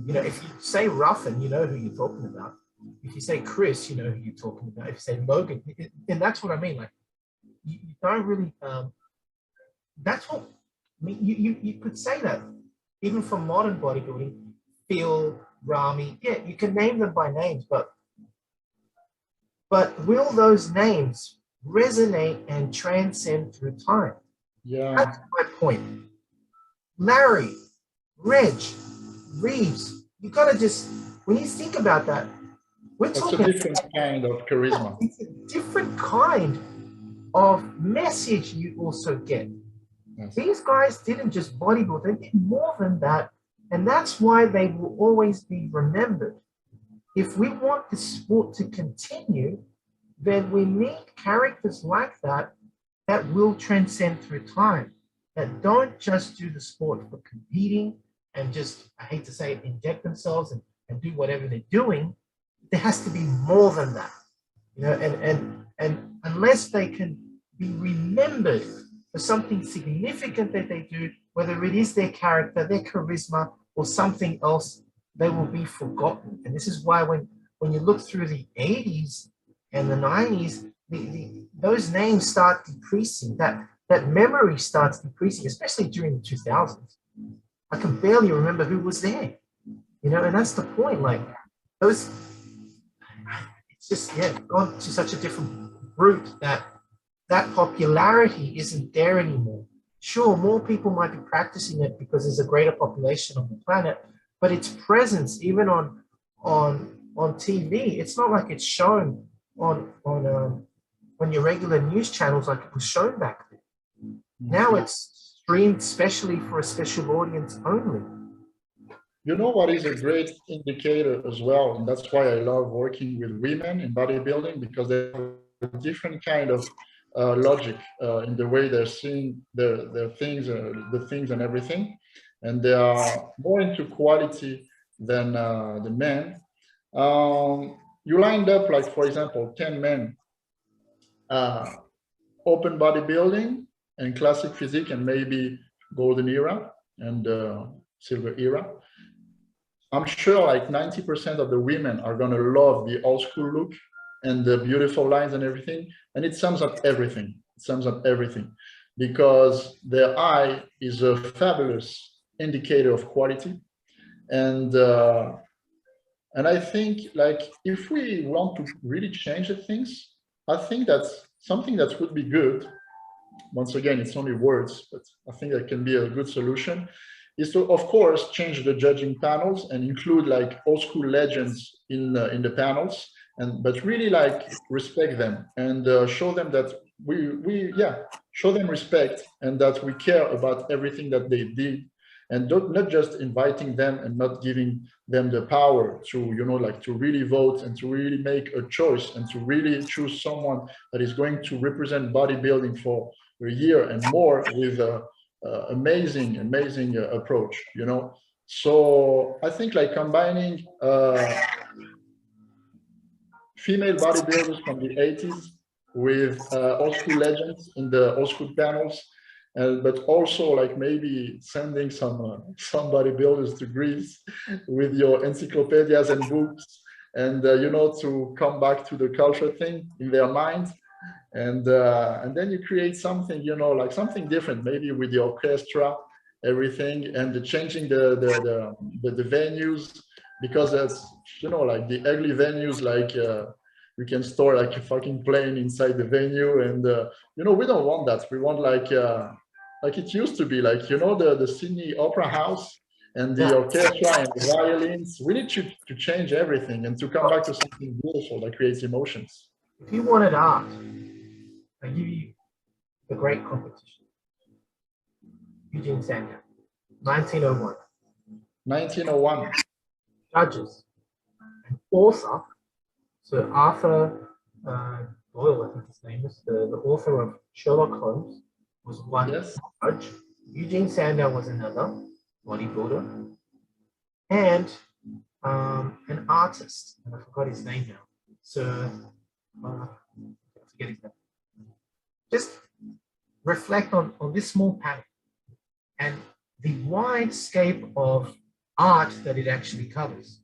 You know, if you say Ruffin, you know who you're talking about. If you say Chris, you know who you're talking about. If you say Logan, and that's what I mean. Like, you don't really. That's what I mean. You could say that even for modern bodybuilding, Phil, Rami. Yeah, you can name them by names, but will those names resonate and transcend through time? Yeah, that's my point. Larry, Reg, Reeves. You gotta just, when you think about that, we're talking. It's a different kind of charisma. It's a different kind of message you also get. Yes. These guys didn't just bodybuild, they did more than that. And that's why they will always be remembered. If we want the sport to continue, then we need characters like that that will transcend through time, that don't just do the sport for competing and just, I hate to say it, inject themselves and do whatever they're doing. There has to be more than that, you know, and unless they can be remembered for something significant that they do, whether it is their character, their charisma, or something else, they will be forgotten. And this is why when you look through the 80s and the 90s, those names start decreasing. That memory starts decreasing, especially during the 2000s. I can barely remember who was there, you know, and that's the point. Like those, it's just, yeah, gone to such a different route that popularity isn't there anymore. Sure, more people might be practicing it because there's a greater population on the planet, but its presence, even on TV, it's not like it's shown on your regular news channels like it was shown back then. Now it's streamed specially for a special audience only. You know what is a great indicator as well, and that's why I love working with women in bodybuilding, because they have a different kind of logic in the way they're seeing the things and everything, and they are more into quality than the men. You lined up, like, for example, 10 men, open bodybuilding and classic physique and maybe golden era and silver era. I'm sure like 90% of the women are going to love the old school look and the beautiful lines and everything. And it sums up everything. It sums up everything because their eye is a fabulous indicator of quality. And I think, like, if we want to really change the things, I think that's something that would be good. Once again, it's only words, but I think that can be a good solution, is to, of course, change the judging panels and include like old school legends in the panels, but really like respect them and show them that we show them respect and that we care about everything that they did, and not just inviting them and not giving them the power to, you know, like to really vote and to really make a choice and to really choose someone that is going to represent bodybuilding for a year and more with amazing approach, you know. So I think like combining female bodybuilders from the 80s with old school legends in the old school panels, but also like maybe sending some bodybuilders to Greece with your encyclopedias and books, and you know, to come back to the culture thing in their mind, and then you create something, you know, like something different, maybe with the orchestra, everything, and changing the venues, because that's, you know, like the ugly venues, like we can store like a fucking plane inside the venue, and you know, we don't want that. We want like it used to be, like, you know, the Sydney Opera House and the orchestra and the violins. We need to change everything and to come back to something beautiful that creates emotions. If you wanted art, I give you the great competition. Eugene Sanya, 1901. 1901. Judges. An author, Sir Arthur Doyle, I think his name is, the author of Sherlock Holmes, was one judge. Eugene Sanya was another bodybuilder. And an artist, and I forgot his name now. Sir, I forget his name. Just reflect on this small panel and the wide scape of art that it actually covers.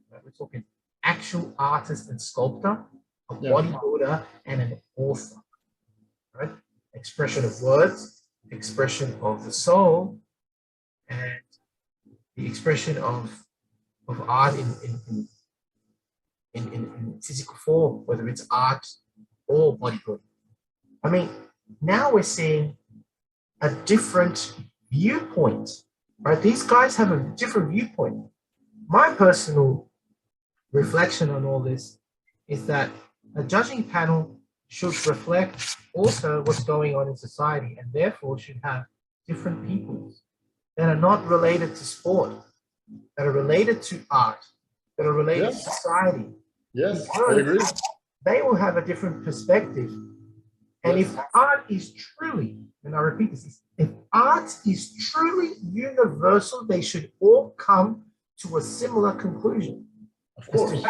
We're talking actual artist and sculptor, a bodybuilder, and an author. Right? Expression of words, expression of the soul, and the expression of art in physical form, whether it's art or bodybuilding. I mean, now we're seeing a different viewpoint, right? These guys have a different viewpoint. My personal reflection on all this is that a judging panel should reflect also what's going on in society, and therefore should have different peoples that are not related to sport, that are related to art, that are related to society. Yes, I agree. They will have a different perspective. And if art is truly, and I repeat this, if art is truly universal, they should all come to a similar conclusion. Of course.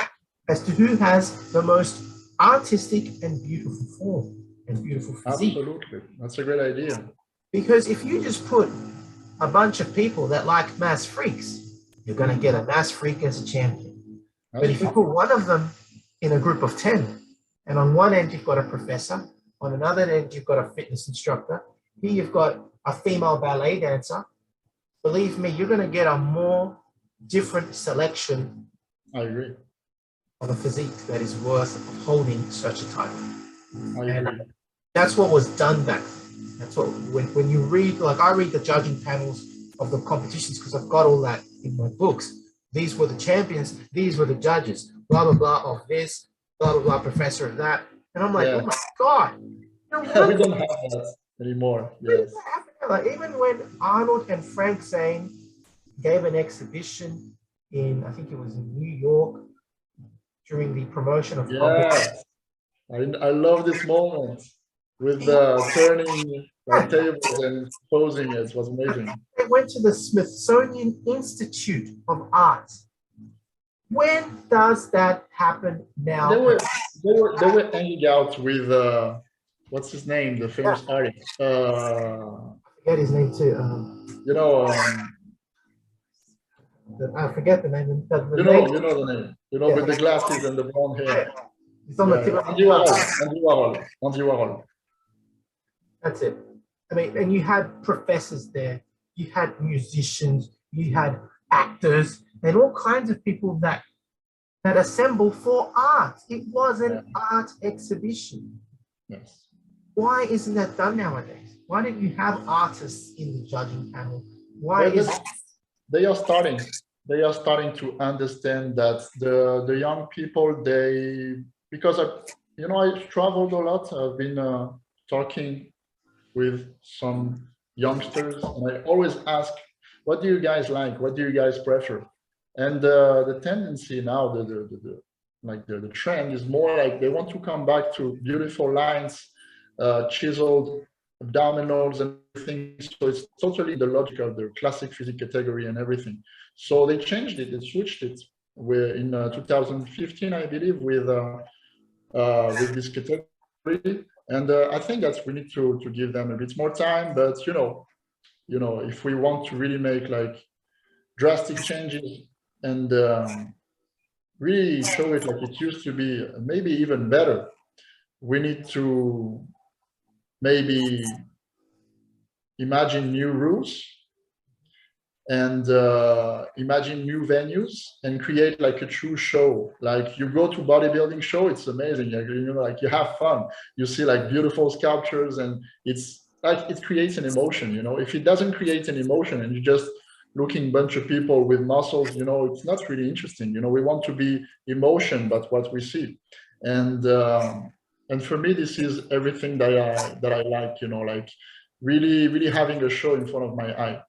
As to who has the most artistic and beautiful form and beautiful physique. Absolutely. That's a great idea. Because if you just put a bunch of people that like mass freaks, you're going to get a mass freak as a champion. But if you put one of them in a group of 10, and on one end you've got a professor, on another end you've got a fitness instructor, here you've got a female ballet dancer, believe me, you're going to get a more different selection. I agree. Of a physique that is worth of holding such a title. I agree. That's what was done back then. That's what, when you read, like I read the judging panels of the competitions because I've got all that in my books. These were the champions, these were the judges, blah, blah, blah, of this, blah, blah, blah, professor of that. And I'm like, oh my God. We don't have that anymore. Yes. Like, even when Arnold and Frank Zane gave an exhibition in, I think it was in New York, during the promotion of I love this moment with turning tables and posing. It was amazing. They went to the Smithsonian Institute of Art. When does that happen now? They were hanging out with what's his name, the famous artist. I forget his name too. You know. I forget the name. You know the name. You know, with the glasses and the blonde hair. It's on the tip of Andy Warhol. That's it. I mean, and you had professors there, you had musicians, you had actors, and all kinds of people that assembled for art. It was an art exhibition. Yes. Why isn't that done nowadays? Why don't you have artists in the judging panel? They are starting to understand that the young people, because I've traveled a lot. I've been talking with some youngsters, and I always ask, what do you guys like? What do you guys prefer? And the tendency now, the trend is more like they want to come back to beautiful lines, chiseled abdominals and everything. So it's totally the logic of the classic physique category and everything. So they changed it, they switched it. We're in 2015, I believe, with this category. And I think that we need to give them a bit more time. But if we want to really make like drastic changes and really show it like it used to be, maybe even better, we need to maybe imagine new rules and imagine new venues and create like a true show. Like you go to bodybuilding show, it's amazing. Like you have fun. You see like beautiful sculptures, and it's like it creates an emotion. If it doesn't create an emotion and you're just looking bunch of people with muscles, it's not really interesting. We want to be emotion, but what we see. And for me, this is everything that I like. Like really having a show in front of my eye.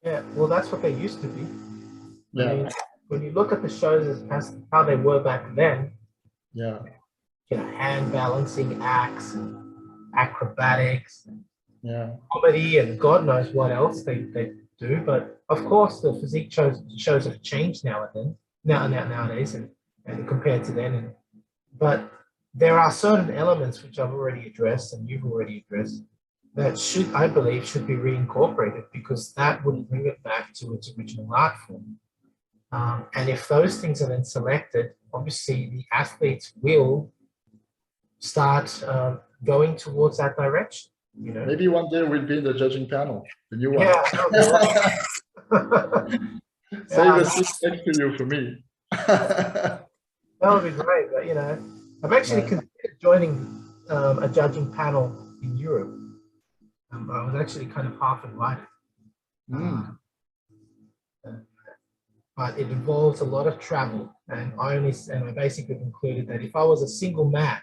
Yeah, well, that's what they used to be. Yeah. I mean, when you look at the shows as how they were back then, yeah, hand balancing acts and acrobatics, and yeah, comedy, and God knows what else they do. But of course, the physique shows have changed nowadays, and compared to then. But there are certain elements which I've already addressed and you've already addressed that I believe should be reincorporated, because that would bring it back to its original art form. And if those things are then selected, obviously the athletes will start going towards that direction. Maybe one day we'll be in the judging panel, the new one. Yeah. Save a seat next to you for me. That would be great. But I've actually considered joining a judging panel in Europe. I was actually kind of half invited. But it involves a lot of travel, and I basically concluded that if I was a single man,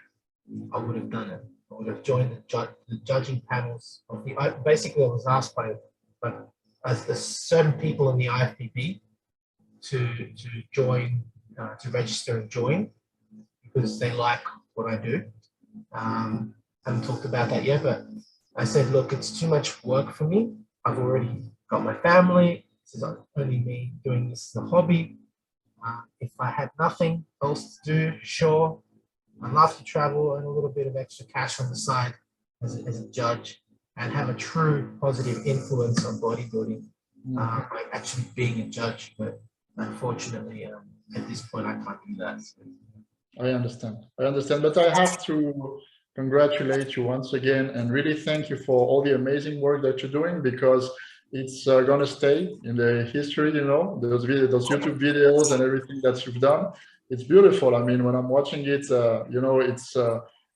I would have done it. I would have joined the judging panels of basically I was asked by certain people in the IFBB to join, to register and join, because they like what I do. Haven't talked about that yet, but I said, look, it's too much work for me. I've already got my family. This is only me doing this as a hobby. If I had nothing else to do, sure. I'd love to travel and a little bit of extra cash on the side as a judge and have a true positive influence on bodybuilding by actually being a judge. But unfortunately, at this point, I can't do that. I understand, but I have to congratulate you once again and really thank you for all the amazing work that you're doing, because it's going to stay in the history, those YouTube videos and everything that you've done. It's beautiful. I mean, when I'm watching it, it's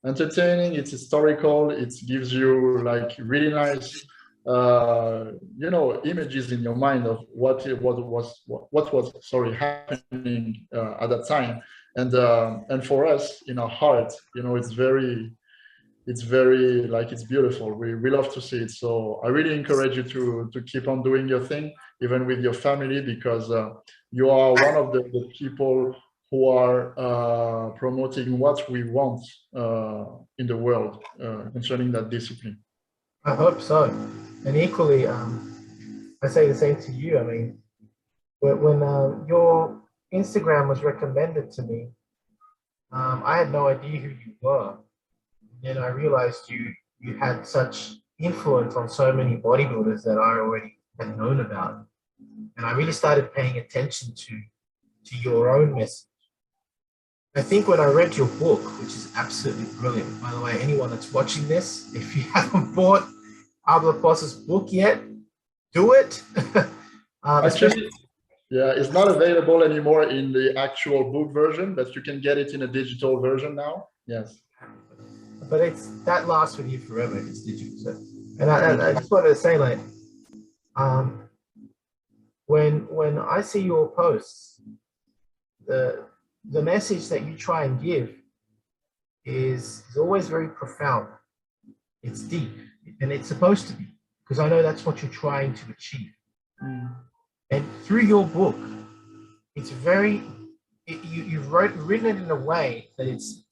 entertaining, it's historical, it gives you like really nice, images in your mind of what was happening at that time. And for us in our heart, it's very like, it's beautiful. We love to see it. So I really encourage you to keep on doing your thing, even with your family, because you are one of the people who are promoting what we want in the world concerning that discipline. I hope so. And equally, I say the same to you. I mean, when your Instagram was recommended to me, I had no idea who you were. And I realized you had such influence on so many bodybuilders that I already had known about. And I really started paying attention to your own message. I think when I read your book, which is absolutely brilliant, by the way, anyone that's watching this, if you haven't bought Hablapoz's book yet, do it. Actually, yeah, it's not available anymore in the actual book version, but you can get it in a digital version now. Yes. But that lasts with you forever if it's digital. So, and I just wanted to say, like, when I see your posts, the message that you try and give is always very profound. It's deep, and it's supposed to be, because I know that's what you're trying to achieve. And through your book, it's you've written it in a way that it's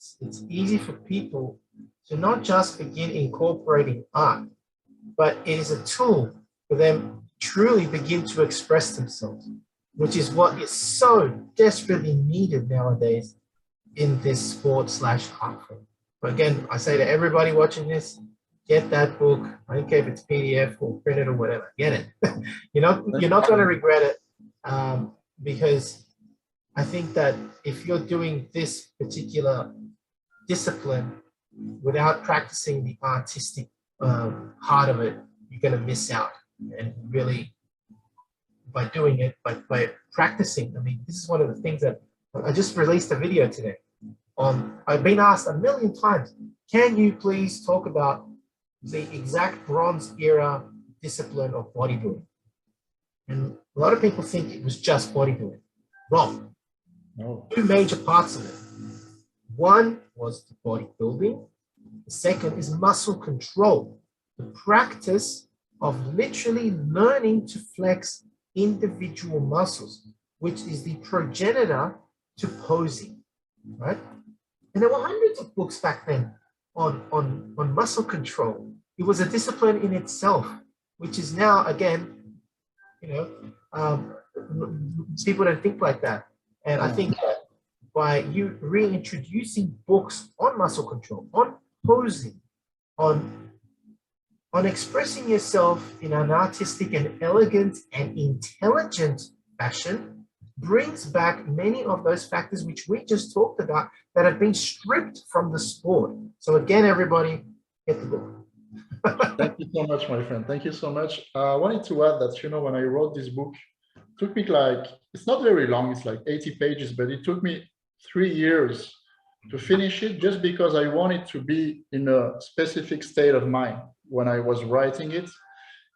easy for people to not just begin incorporating art, but it is a tool for them to truly begin to express themselves. which is what is so desperately needed nowadays in this sport/art form. But again, I say to everybody watching this, get that book. I don't care if it's PDF or printed or whatever. Get it. You're not going to regret it, because I think that if you're doing this particular discipline without practicing the artistic part of it, you're going to miss out. And really, by doing it, by practicing, I mean, this is one of the things that I just released a video today on. I've been asked a million times, can you please talk about the exact Bronze Era discipline of bodybuilding? And a lot of people think it was just bodybuilding. Wrong. No. Two major parts of it. One was the bodybuilding. The second is muscle control, the practice of literally learning to flex individual muscles, which is the progenitor to posing, right? And there were hundreds of books back then on muscle control. It was a discipline in itself, which is now, again, people don't think like that. And I think that by you reintroducing books on muscle control, on posing, on expressing yourself in an artistic and elegant and intelligent fashion, brings back many of those factors which we just talked about that have been stripped from the sport. So again, everybody, get the book. Thank you so much, my friend. Thank you so much. I wanted to add that, when I wrote this book, it took me it's not very long, it's like 80 pages, but it took me 3 years to finish it, just because I wanted to be in a specific state of mind when I was writing it,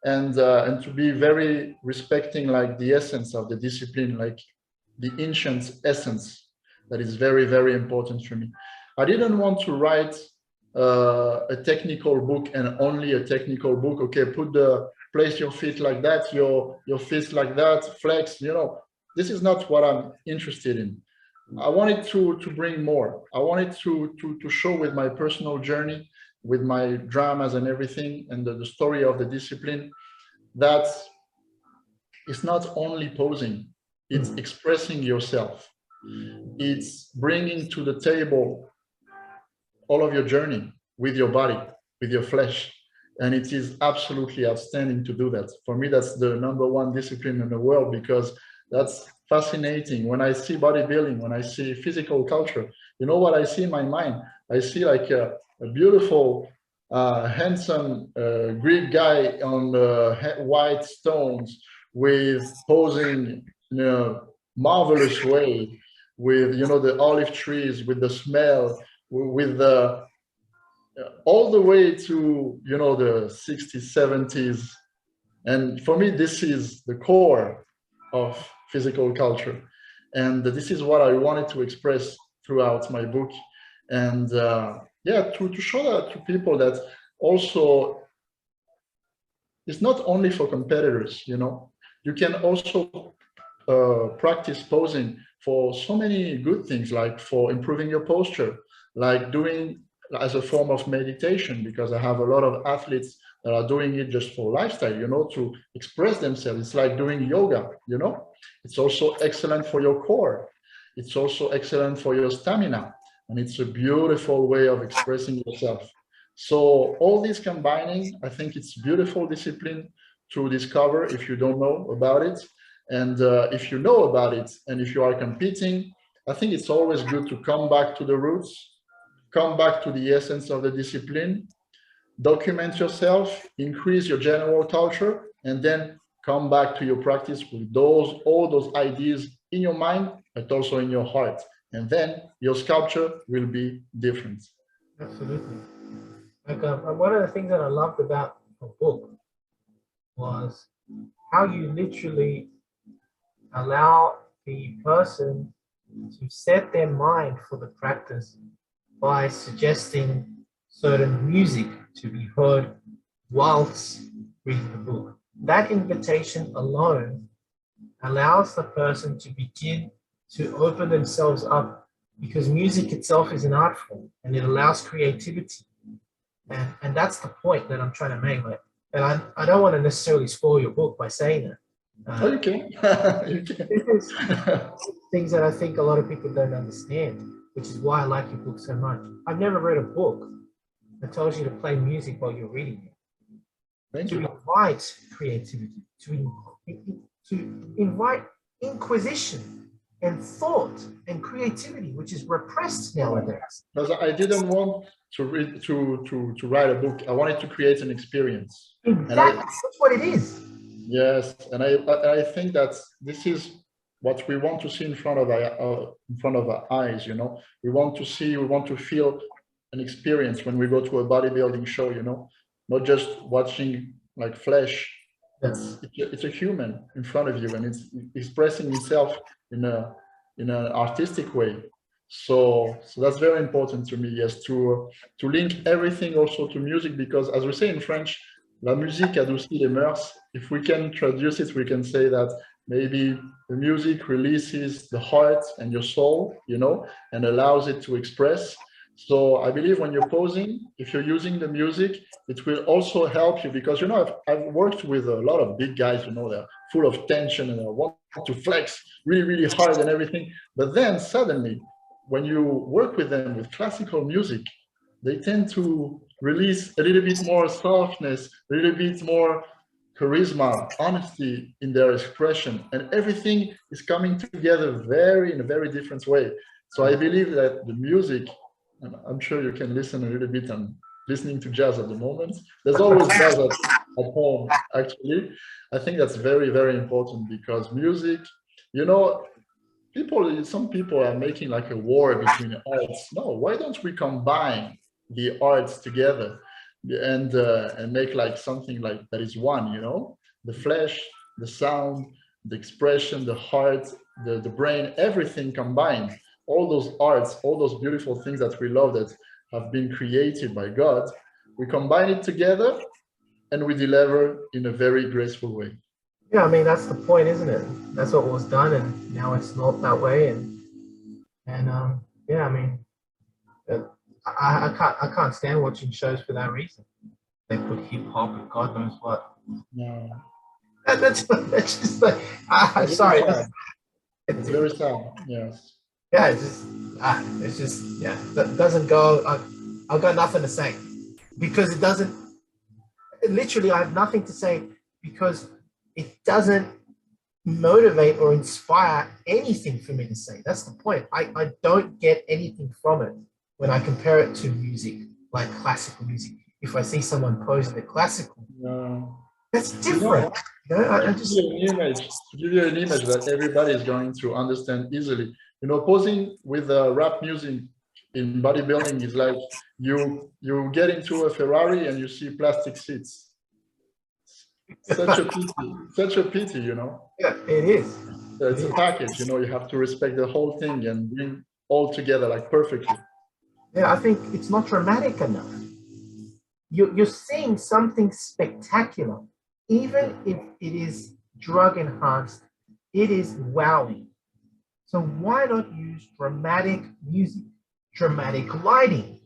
and to be very respecting the essence of the discipline, the ancient essence that is very, very important for me. I didn't want to write a technical book and only a technical book. Okay, place your feet like that, your fists like that, flex. This is not what I'm interested in. I wanted to bring more. I wanted to show with my personal journey, with my dramas and everything, and the story of the discipline, that it's not only posing, it's expressing yourself. It's bringing to the table all of your journey with your body, with your flesh. And it is absolutely outstanding to do that. For me, that's the #1 discipline in the world, because that's fascinating. When I see bodybuilding, when I see physical culture, you know what I see in my mind? I see a beautiful, handsome Greek guy on white stones, with posing in a marvelous way, with the olive trees, with the smell, with the all the way to the 60s, 70s. And for me, this is the core of physical culture, and this is what I wanted to express throughout my book. And to show that to people, that also it's not only for competitors. You can also practice posing for so many good things, like for improving your posture, like doing as a form of meditation, because I have a lot of athletes that are doing it just for lifestyle, to express themselves. It's like doing yoga, It's also excellent for your core. It's also excellent for your stamina. And it's a beautiful way of expressing yourself. So all these combining, I think it's beautiful discipline to discover if you don't know about it. And if you know about it, and if you are competing, I think it's always good to come back to the roots, come back to the essence of the discipline, document yourself, increase your general culture, and then come back to your practice with all those ideas in your mind, but also in your heart. And then your sculpture will be different. Absolutely. One of the things that I loved about the book was how you literally allow the person to set their mind for the practice by suggesting certain music to be heard whilst reading the book. That invitation alone allows the person to begin to open themselves up, because music itself is an art form and it allows creativity. And that's the point that I'm trying to make. And I don't want to necessarily spoil your book by saying that, Oh, you can. You can. This is things that I think a lot of people don't understand, which is why I like your book so much. I've never read a book that tells you to play music while you're reading it. Thank To you. invite creativity, to invite inquisition and thought and creativity, which is repressed nowadays. Because I didn't want to read to write a book. I wanted to create an experience. Exactly, that's what it is. Yes, and I think that this is what we want to see in front of our eyes. You know, we want to see, we want to feel an experience when we go to a bodybuilding show. You know, not just watching like flesh. It's a human in front of you, and it's expressing itself in an artistic way. So that's very important to me. Yes, to link everything also to music, because as we say in French, la musique adoucit les mœurs. If we can traduce it, we can say that maybe the music releases the heart and your soul, you know, and allows it to express. So I believe when you're posing, if you're using the music, it will also help you, because, you know, I've worked with a lot of big guys, you know, they're full of tension and they want to flex really, really hard and everything. But then suddenly, when you work with them with classical music, they tend to release a little bit more softness, a little bit more charisma, honesty in their expression, and everything is coming together in a very different way. So I believe that the music, and I'm sure you can listen a little bit. I'm listening to jazz at the moment. There's always jazz at home, actually. I think that's very, very important, because music, you know, some people are making like a war between arts. No, why don't we combine the arts together and make like something like that is one, you know, the flesh, the sound, the expression, the heart, the brain, everything combined, all those arts, all those beautiful things that we love that have been created by God, we combine it together and we deliver in a very graceful way. Yeah, I mean, that's the point, isn't it? That's what was done, and now it's not that way. And yeah, I mean, I can't stand watching shows for that reason. They put hip hop and God knows what. Yeah. That's just like, sorry. It's very sad. Yes. Yeah, it's just, yeah, that doesn't go. I've got nothing to say, because it doesn't. Literally, I have nothing to say, because it doesn't motivate or inspire anything for me to say. That's the point. I don't get anything from it when I compare it to music, like classical music. If I see someone posing the classical, that's different. You know, I just to give you an image that everybody is going to understand easily. You know, posing with rap music in bodybuilding is like you get into a Ferrari and you see plastic seats. Such a pity, you know. Yeah, it is. It's a package, you know. You have to respect the whole thing and bring all together like perfectly. Yeah, I think it's not dramatic enough. You're seeing something spectacular, even if it is drug enhanced. It is wowing. So why not use dramatic music, dramatic lighting?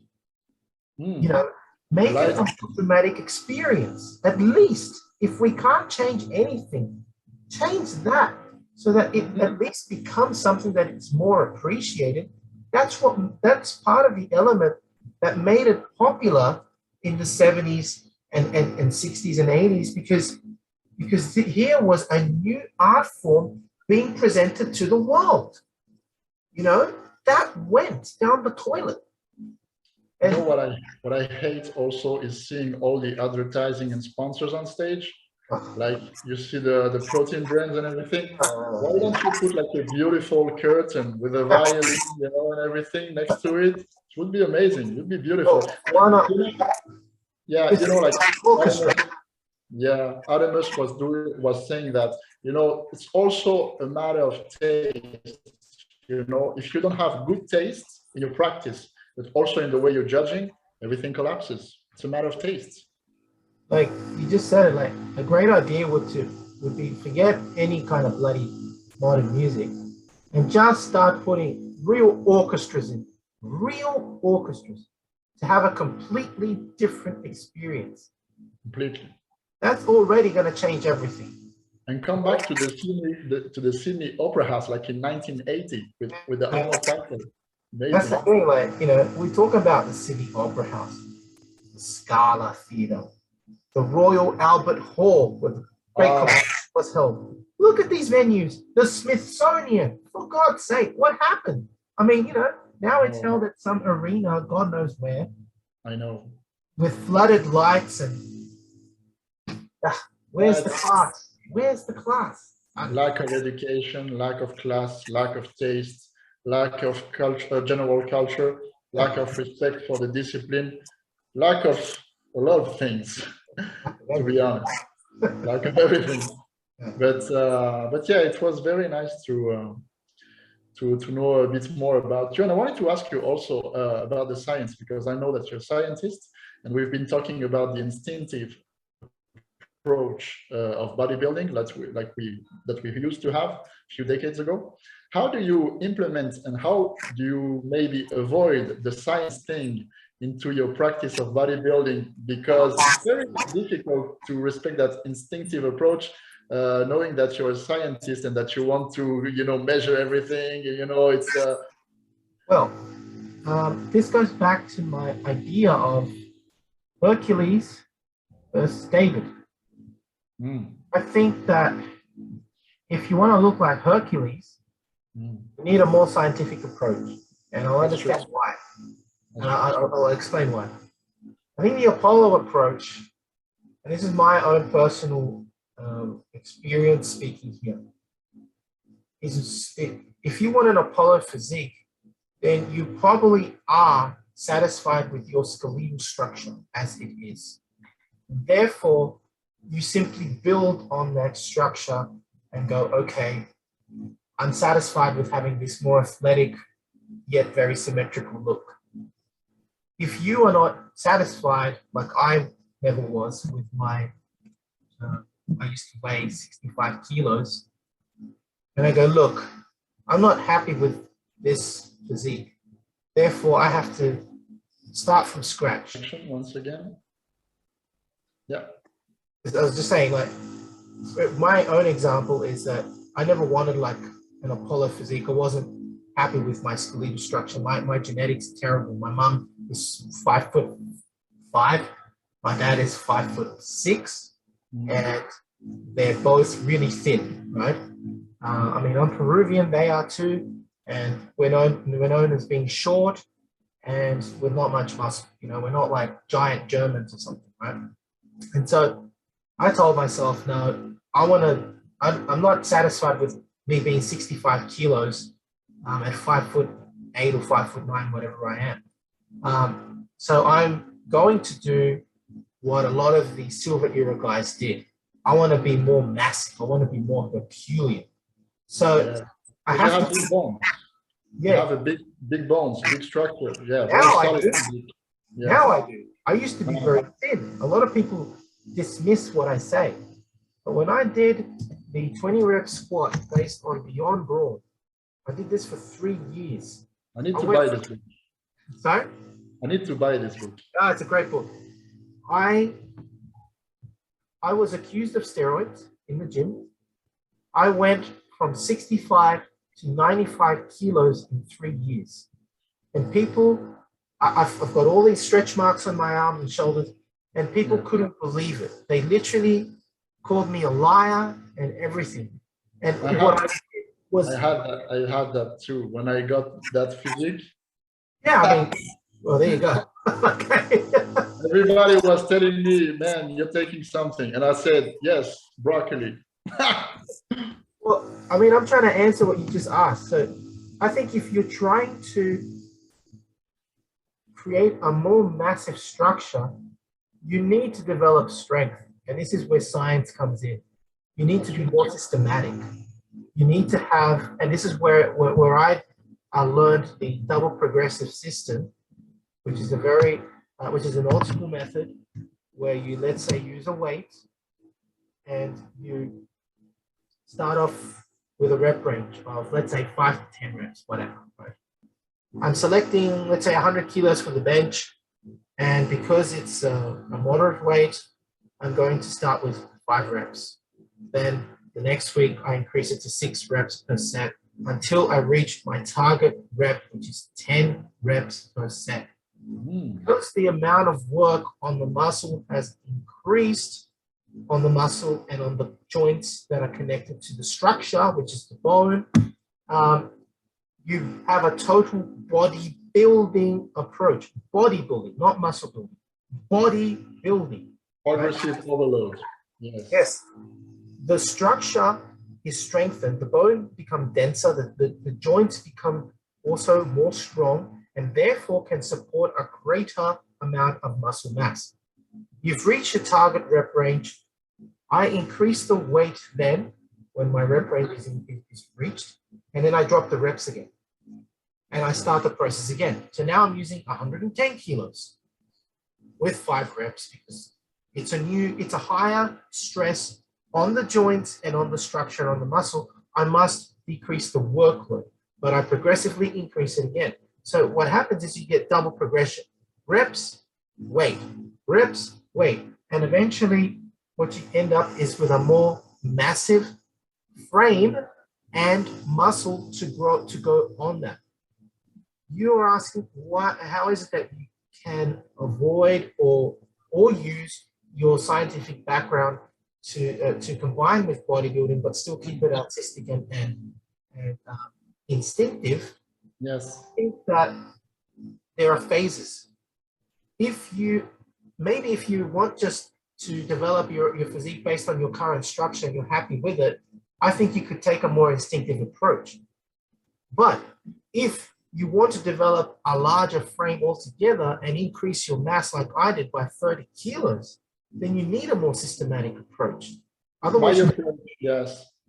You know, make it a dramatic experience. At least, if we can't change anything, change that, so that it at least becomes something that is more appreciated. That's part of the element that made it popular in the 70s and 60s and 80s, because here was a new art form being presented to the world. You know, that went down the toilet. And you know what I hate also is seeing all the advertising and sponsors on stage. Like you see the protein brands and everything. Why don't you put like a beautiful curtain with a violin, you know, and everything next to it? It would be amazing. It would be beautiful. Why not? Yeah, you know, like Adamus was saying that, you know, it's also a matter of taste. You know, if you don't have good taste in your practice, but also in the way you're judging, everything collapses. It's a matter of taste. Like you just said it, like a great idea would be forget any kind of bloody modern music and just start putting real orchestras in, real orchestras, to have a completely different experience. Completely. That's already going to change everything. and come back to the Sydney Opera House like in 1980 with the Untitled. That's the thing, like, you know, we talk about the Sydney Opera House, the Scala Theatre, the Royal Albert Hall, where the great concert was held. Look at these venues, the Smithsonian, for God's sake, what happened? I mean, you know, now it's held at some arena, God knows where. I know. With flooded lights and where's the class? Where's the class? Lack of education, lack of class, lack of taste, lack of culture, general culture, lack of respect for the discipline, lack of a lot of things, to be honest, lack of everything. But yeah, it was very nice to know a bit more about you. And I wanted to ask you also about the science, because I know that you're a scientist, and we've been talking about the instinctive approach of bodybuilding that we used to have a few decades ago. How do you implement and how do you maybe avoid the science thing into your practice of bodybuilding? Because it's very difficult to respect that instinctive approach, knowing that you're a scientist and that you want to, you know, measure everything. You know, it's well, this goes back to my idea of Hercules versus David. I think that if you want to look like Hercules, you need a more scientific approach, and I'll understand why, and I'll explain why. I think the Apollo approach, and this is my own personal experience speaking here, is if you want an Apollo physique, then you probably are satisfied with your skeletal structure as it is. Therefore, you simply build on that structure and go, okay, I'm satisfied with having this more athletic yet very symmetrical look. If you are not satisfied, like I never was with my, I used to weigh 65 kilos, and I go, look, I'm not happy with this physique. Therefore, I have to start from scratch. Once again. Yeah. I was just saying, like, my own example is that I never wanted like an Apollo physique. I wasn't happy with my skeletal structure. My genetics are terrible. My mom is 5'5". My dad is 5'6", and they're both really thin, right? I mean, I'm Peruvian, they are too, and we're known as being short and with not much muscle. You know, we're not like giant Germans or something, right? And so I told myself, no, I'm not satisfied with me being 65 kilos at 5'8" or 5'9", whatever I am. So I'm going to do what a lot of the Silver Era guys did. I want to be more massive. I want to be more Herculean. So I have big bones. You have a big bones, big structure. Yeah. Now I do. Yeah. Now I do. I used to be very thin. A lot of people dismiss what I say. But when I did the 20 rep squat based on Beyond Broad, I did this for 3 years. I need to buy this book. Sorry? I need to buy this book. Oh, it's a great book. I was accused of steroids in the gym. I went from 65 to 95 kilos in 3 years. And people, I've got all these stretch marks on my arms and shoulders, and people couldn't believe it. They literally called me a liar and everything. And I had that too when I got that physique. Yeah, I mean, well, there you go. Okay. Everybody was telling me, man, you're taking something. And I said, yes, broccoli. Well, I mean, I'm trying to answer what you just asked. So I think if you're trying to create a more massive structure, you need to develop strength. And this is where science comes in. You need to be more systematic. You need to have, and this is where I learned the double progressive system, which is an old school method where you, let's say, use a weight and you start off with a rep range of, let's say, 5 to 10 reps, whatever. Right? I'm selecting, let's say, 100 kilos for the bench. And because it's a moderate weight, I'm going to start with 5 reps. Then The next week, I increase it to 6 reps per set until I reach my target rep, which is 10 reps per set. Because the amount of work on the muscle has increased, on the muscle and on the joints that are connected to the structure, which is the bone, you have a total bodybuilding approach. Bodybuilding, not muscle building. Bodybuilding. Progressive overload. Yes. Yes. The structure is strengthened. The bone becomes denser. The joints become also more strong and therefore can support a greater amount of muscle mass. You've reached your target rep range. I increase the weight then when my rep range is reached, and then I drop the reps again. And I start the process again. So now I'm using 110 kilos with 5 reps because it's a higher stress on the joints and on the structure, on the muscle. I must decrease the workload, but I progressively increase it again. So what happens is you get double progression. Reps, weight, reps, weight. And eventually what you end up is with a more massive frame and muscle to go on that. You are asking how is it that you can avoid or use your scientific background to combine with bodybuilding, but still keep it artistic and instinctive? Yes. I think that there are phases. If you want just to develop your physique based on your current structure and you're happy with it, I think you could take a more instinctive approach. But if you want to develop a larger frame altogether and increase your mass like I did by 30 kilos, then you need a more systematic approach. Otherwise,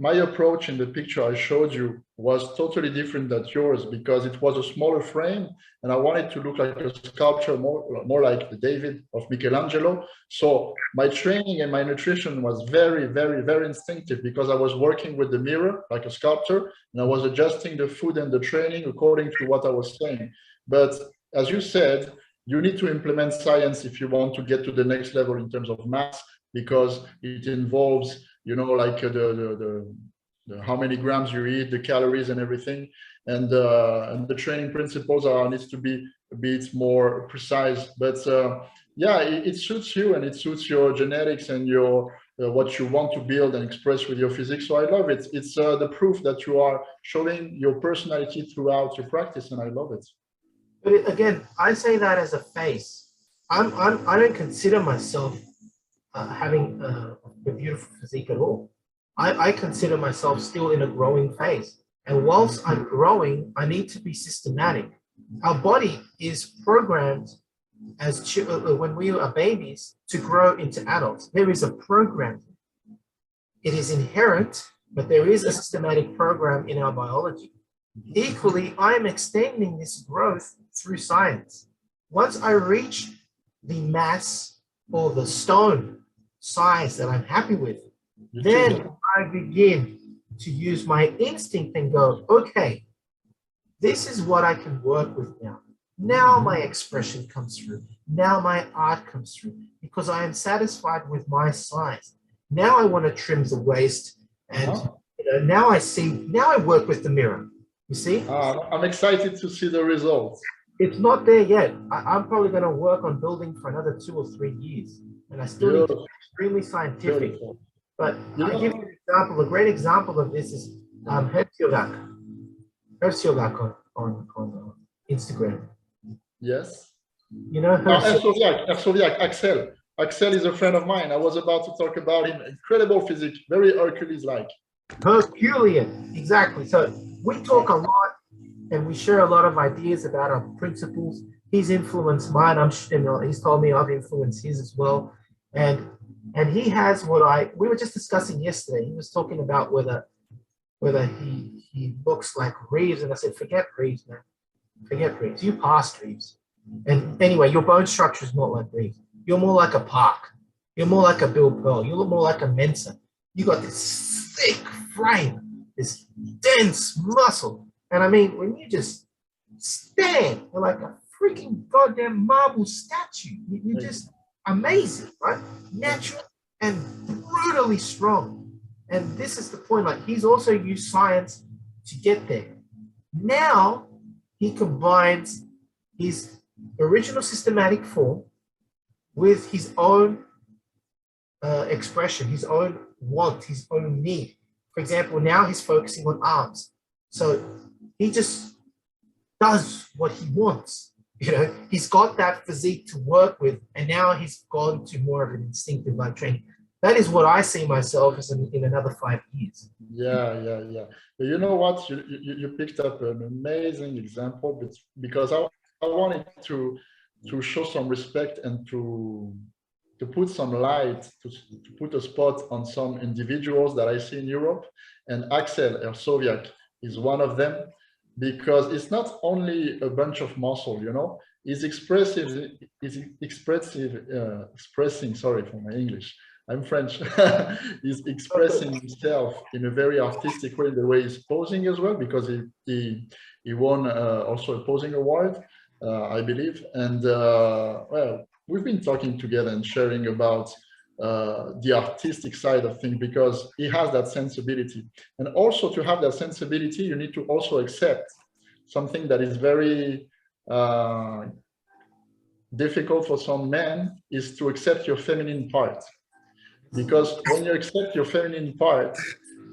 my approach in the picture I showed you was totally different than yours because it was a smaller frame and I wanted to look like a sculpture, more like the David of Michelangelo. So my training and my nutrition was very, very, very instinctive because I was working with the mirror like a sculptor and I was adjusting the food and the training according to what I was saying. But as you said, you need to implement science if you want to get to the next level in terms of mass, because it involves, like the how many grams you eat, the calories and everything. And the training principles needs to be a bit more precise. But yeah, it suits you and it suits your genetics and your what you want to build and express with your physique. So I love it. It's the proof that you are showing your personality throughout your practice, and I love it. But again, I say that as a face. I don't consider myself having a beautiful physique at all. I consider myself still in a growing phase. And whilst I'm growing, I need to be systematic. Our body is programmed as when we are babies to grow into adults. There is a program. It is inherent, but there is a systematic program in our biology. Equally, I am extending this growth through science. Once I reach the mass or the stone size that I'm happy with, then I begin to use my instinct and go, okay, this is what I can work with now. Now my expression comes through. Now my art comes through because I am satisfied with my size. Now I want to trim the waist, and now I work with the mirror. You see? I'm excited to see the results. It's not there yet. I'm probably going to work on building for another 2 or 3 years. And I still need to be extremely scientific. Beautiful. But I'll give you an example. A great example of this is Herziogak on Instagram. Yes. You know Herziogak, Axel. Axel is a friend of mine. I was about to talk about him. Incredible physique, very Hercules-like. Herculean, exactly. So we talk a lot and we share a lot of ideas about our principles. He's influenced mine. He's told me I've influenced his as well. And he has we were just discussing yesterday. He was talking about whether he looks like Reeves. And I said, forget Reeves, man. Forget Reeves. You passed Reeves. And anyway, your bone structure is not like Reeves. You're more like a Park. You're more like a Bill Pearl. You look more like a Mensa. You got this thick frame, this dense muscle. And I mean, when you just stand, you're like a freaking goddamn marble statue. You're just amazing, right? Natural and brutally strong. And this is the point, like he's also used science to get there. Now he combines his original systematic form with his own expression, his own want, his own need. For example, now he's focusing on arms. So he just does what he wants. You know, he's got that physique to work with, and now he's gone to more of an instinctive like training. That is what I see myself as in another 5 years. Yeah. But you know what? You picked up an amazing example, but because I wanted to show some respect and to put some light, to put a spot on some individuals that I see in Europe, and Axel Ersoviak is one of them, because it's not only a bunch of muscle, you know, he's expressing, sorry for my English, I'm French. He's expressing himself in a very artistic way, in the way he's posing as well, because he won also a posing award, I believe. And well, we've been talking together and sharing about the artistic side of things, because he has that sensibility. And also, to have that sensibility, you need to also accept something that is very difficult for some men, is to accept your feminine part. Because when you accept your feminine part,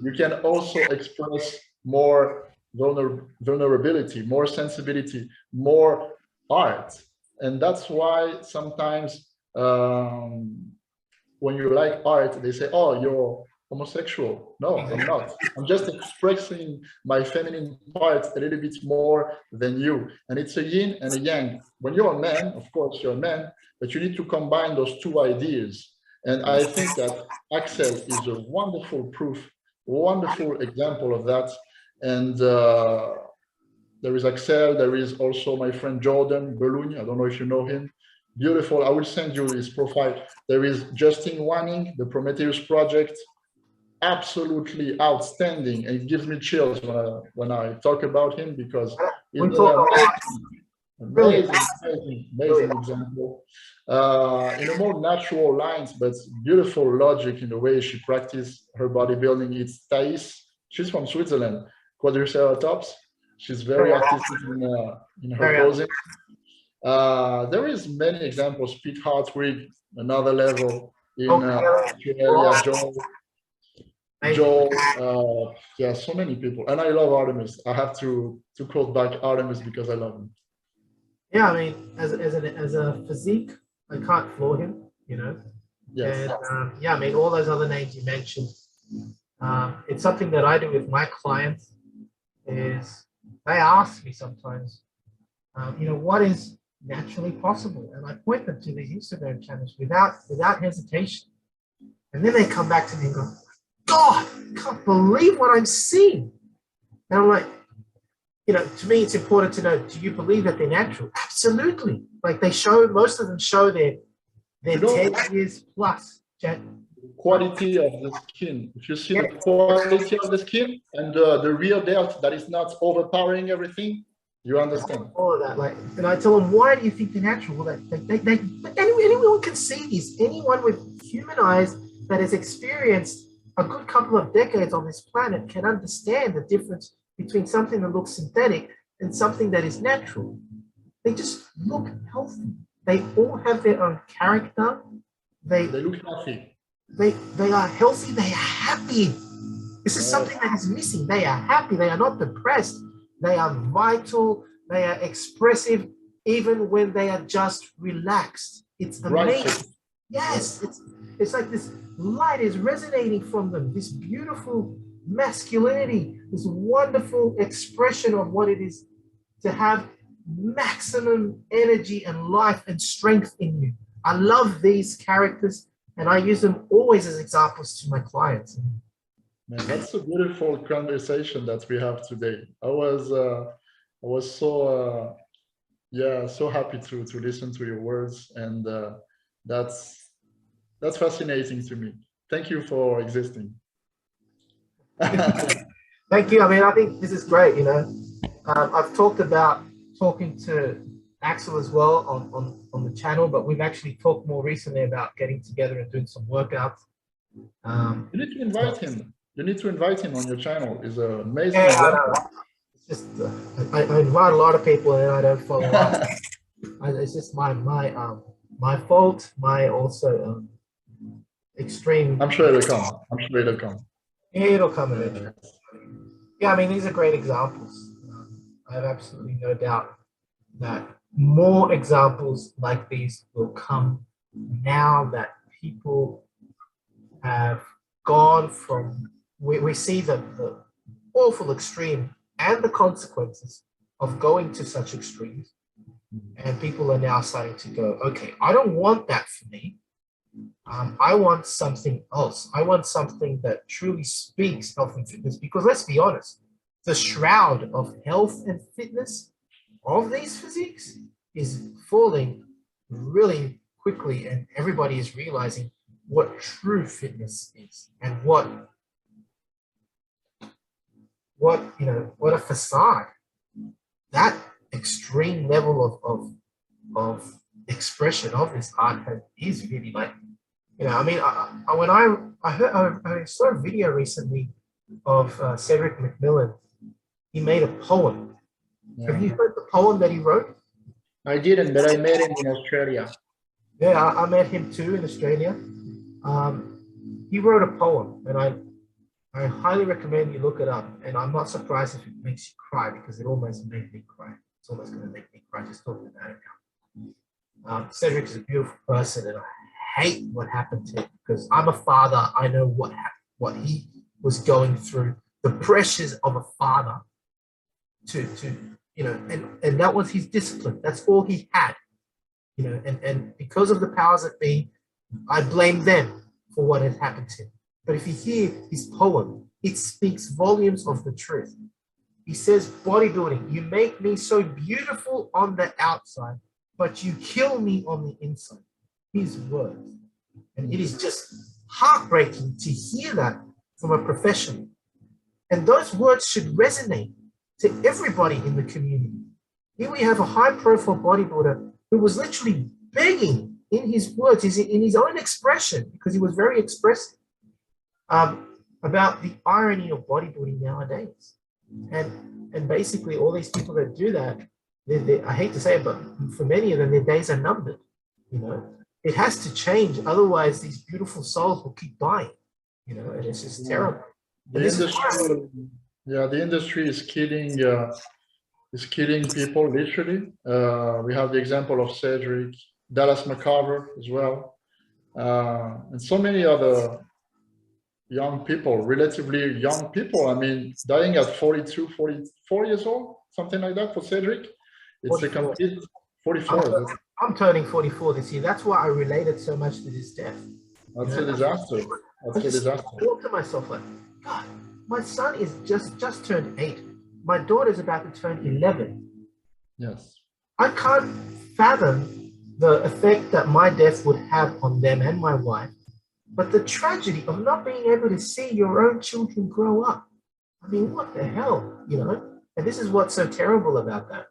you can also express more vulnerability, more sensibility, more art. And that's why sometimes when you like art, they say, oh, you're homosexual. No, I'm not. I'm just expressing my feminine part a little bit more than you. And it's a yin and a yang. When you're a man, of course, you're a man, but you need to combine those two ideas. And I think that Axel is a wonderful proof, wonderful example of that. And there is Axel, there is also my friend Jordan Beloun. I don't know if you know him. Beautiful. I will send you his profile. There is Justin Wanning, the Prometheus Project. Absolutely outstanding. And it gives me chills when I talk about him, because he's amazing example. In a more natural lines, but beautiful logic in the way she practiced her bodybuilding. It's Thais. She's from Switzerland, Quadriceratops. She's very artistic in her posing. There is many examples. Pete Hartwig, another level in Australia. Joel, yeah, so many people. And I love Artemis. I have to quote back Artemis because I love him. Yeah, I mean, as a physique, I can't floor him, you know. Yes. And yeah, I mean, all those other names you mentioned, it's something that I do with my clients. Is they ask me sometimes, you know, what is naturally possible, and I point them to these Instagram channels without hesitation, and then they come back to me and go, God, I can't believe what I'm seeing. And I'm like, you know, to me, it's important to know, do you believe that they're natural? Absolutely. Like most of them show their 10 years plus. Quality of the skin. If you see the quality of the skin and the real depth that is not overpowering everything, you understand. All of that. Like, and I tell them, why do you think they're natural? Well, anyone can see this. Anyone with human eyes that has experienced a good couple of decades on this planet can understand the difference between something that looks synthetic and something that is natural. They just look healthy. They all have their own character. They look healthy. They are healthy. They are happy. This is something that is missing. They are happy. They are not depressed. They are vital. They are expressive, even when they are just relaxed. It's amazing. Right. Yes, it's like this light is resonating from them. This beautiful masculinity, this wonderful expression of what it is to have maximum energy and life and strength in you. I love these characters, and I use them always as examples to my clients. Man, that's a beautiful conversation that we have today. I was so so happy to listen to your words, and that's fascinating to me. Thank you for existing. Thank you. I mean, I think this is great. You know, I've talked about talking to Axel as well on the channel, but we've actually talked more recently about getting together and doing some workouts. You need to invite him. You need to invite him on your channel. He's an amazing Yeah, I example. know. It's just I invite a lot of people and I don't follow up. It's just my fault. My also extreme. I'm sure it'll come. I'm sure it'll come. It'll come eventually. Yeah, I mean these are great examples. I have absolutely no doubt that more examples like these will come now that people have gone from. We see the awful extreme and the consequences of going to such extremes. And people are now starting to go, okay, I don't want that for me. I want something else. I want something that truly speaks health and fitness, because let's be honest, the shroud of health and fitness of these physiques is falling really quickly, and everybody is realizing what true fitness is and what a facade. That extreme level of expression of this art is really like, I mean, when I saw a video recently of Cedric McMillan. He made a poem. Yeah. Have you heard the poem that he wrote? I didn't, but I met him in Australia. Yeah, I met him too in Australia. He wrote a poem, and I highly recommend you look it up. And I'm not surprised if it makes you cry, because it almost made me cry. It's almost going to make me cry just talking about it now. Cedric is a beautiful person, and I hate what happened to him, because I'm a father. I know what he was going through, the pressures of a father and that was his discipline. That's all he had, and because of the powers that be, I blame them for what had happened to him. But if you hear his poem, it speaks volumes of the truth. He says, bodybuilding, you make me so beautiful on the outside, but you kill me on the inside. His words. And it is just heartbreaking to hear that from a professional. And those words should resonate to everybody in the community. Here we have a high-profile bodybuilder who was literally begging in his words, in his own expression, because he was very expressive, about the irony of bodybuilding nowadays. And basically all these people that do that, I hate to say it, but for many of them, their days are numbered. It has to change. Otherwise, these beautiful souls will keep dying, and it's just terrible. The industry is killing people, literally. We have the example of Cedric, Dallas McCarver as well, and so many other young people, relatively young people. I mean, dying at 42, 44 years old, something like that for Cedric. It's 44. A complete 44. I'm turning 44 this year. That's why I related so much to this death. That's a disaster. That's a disaster. I thought to myself, like, God, my son is just turned 8. My daughter's about to turn 11. Yes. I can't fathom the effect that my death would have on them and my wife, but the tragedy of not being able to see your own children grow up. I mean, what the hell, And this is what's so terrible about that.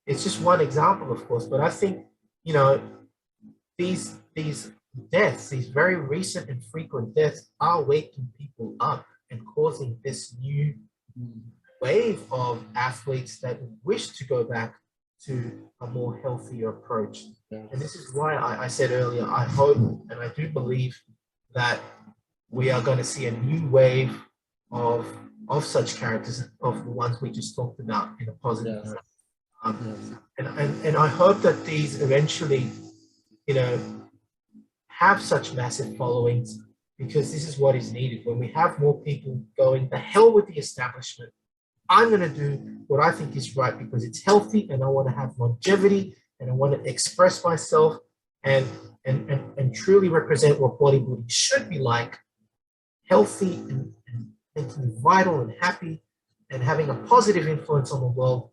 It's just one example, of course, but I think, these deaths, these very recent and frequent deaths, are waking people up and causing this new wave of athletes that wish to go back to a more healthier approach. Yes. And this is why I said earlier, I hope and I do believe that we are going to see a new wave of such characters, of the ones we just talked about, in a positive way. And I hope that these eventually, have such massive followings, because this is what is needed. When we have more people going, the hell with the establishment, I'm going to do what I think is right, because it's healthy, and I want to have longevity, and I want to express myself and truly represent what bodybuilding should be like, healthy and making me vital and happy and having a positive influence on the world.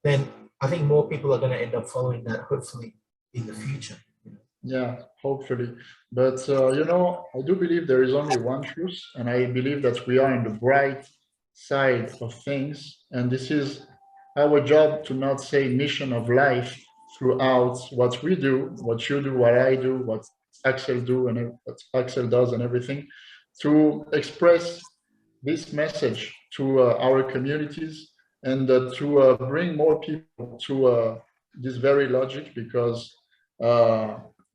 Then I think more people are going to end up following that, hopefully, in the future. Yeah, hopefully. But, I do believe there is only one truth, and I believe that we are in the bright side of things. And this is our job, to not say mission of life throughout what we do, what you do, what I do, what Axel do, and what Axel does, and everything, to express this message to our communities and to bring more people to this very logic, because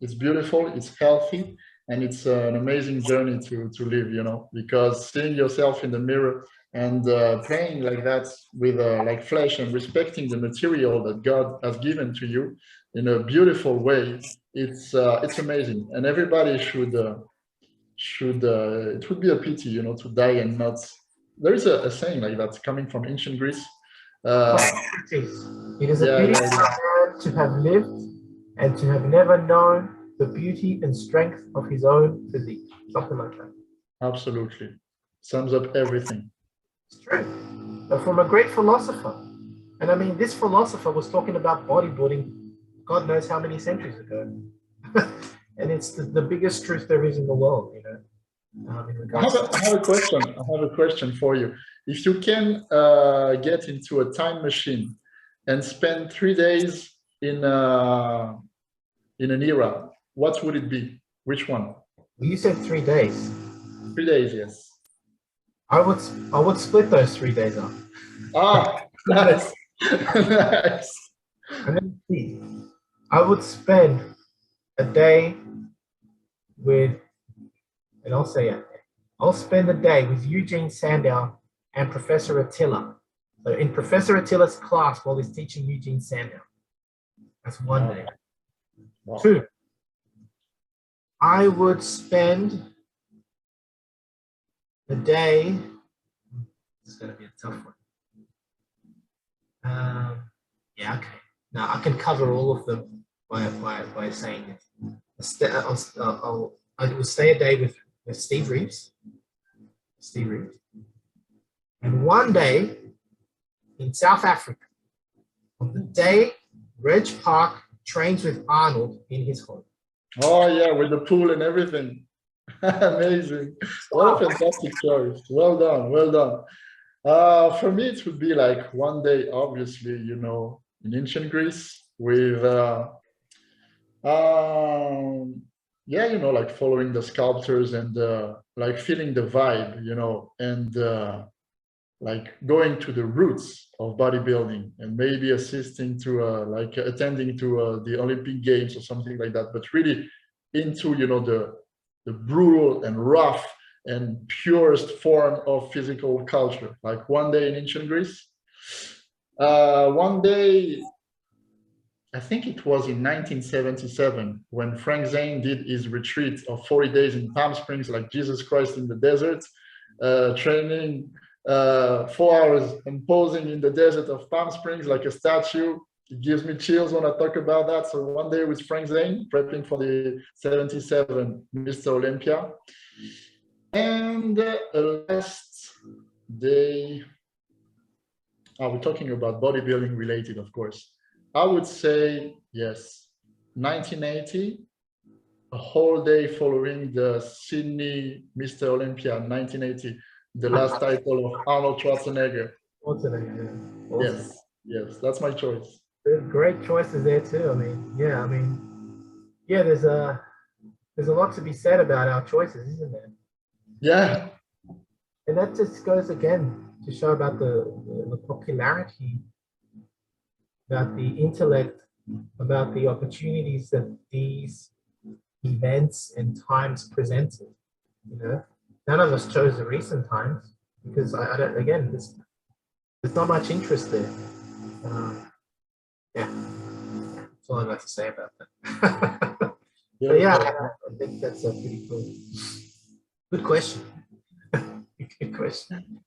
it's beautiful, it's healthy, and it's an amazing journey to live, you know, because seeing yourself in the mirror and playing like that with like flesh and respecting the material that God has given to you in a beautiful way, it's amazing, and everybody should it would be a pity, you know, to die and not. There is a saying like that coming from ancient Greece. It is a Yeah, pity yeah, for yeah. a man to have lived and to have never known the beauty and strength of his own physique. Something like that. Absolutely. Sums up everything. It's true. But from a great philosopher. And I mean, this philosopher was talking about bodybuilding God knows how many centuries ago. And it's the biggest truth there is in the world, you know. I have a question. I have a question for you. If you can get into a time machine and spend 3 days in an era, what would it be? Which one? You said 3 days. 3 days, yes. I would split those 3 days up. Ah, nice. Nice. And then see, I would spend a day with, and I'll spend a day with Eugene Sandow and Professor Attila. So in Professor Attila's class while he's teaching Eugene Sandow. That's one day. Wow. 2, I would spend the day, it's going to be a tough one. Yeah, okay. Now I can cover all of them by saying it. I will stay a day with Steve Reeves. And one day in South Africa, on the day Reg Park trains with Arnold in his home. Oh yeah, with the pool and everything. Amazing. What a fantastic choice. Well done, well done. For me, it would be like one day, obviously, you know, in ancient Greece with, yeah, you know, like following the sculptors and like feeling the vibe, you know, and like going to the roots of bodybuilding and maybe assisting to like attending to the Olympic Games or something like that, but really into, you know, the brutal and rough and purest form of physical culture. Like one day in ancient Greece, one day, I think it was in 1977 when Frank Zane did his retreat of 40 days in Palm Springs, like Jesus Christ in the desert, training 4 hours and posing in the desert of Palm Springs like a statue. It gives me chills when I talk about that. So one day with Frank Zane, prepping for the 77 Mr. Olympia. And last day, we're talking about bodybuilding related, of course. I would say, yes, 1980, a whole day following the Sydney Mr. Olympia 1980, the last title of Arnold Schwarzenegger. Awesome. Yes, yes, that's my choice. There's great choices there too. There's a lot to be said about our choices, isn't there? Yeah. And that just goes again to show about the popularity, about the intellect, about the opportunities that these events and times presented. You know, none of us chose the recent times because I don't. Again, there's not much interest there. Yeah, that's all I've got to say about that. But yeah, I think that's a pretty cool. Good question. Good question.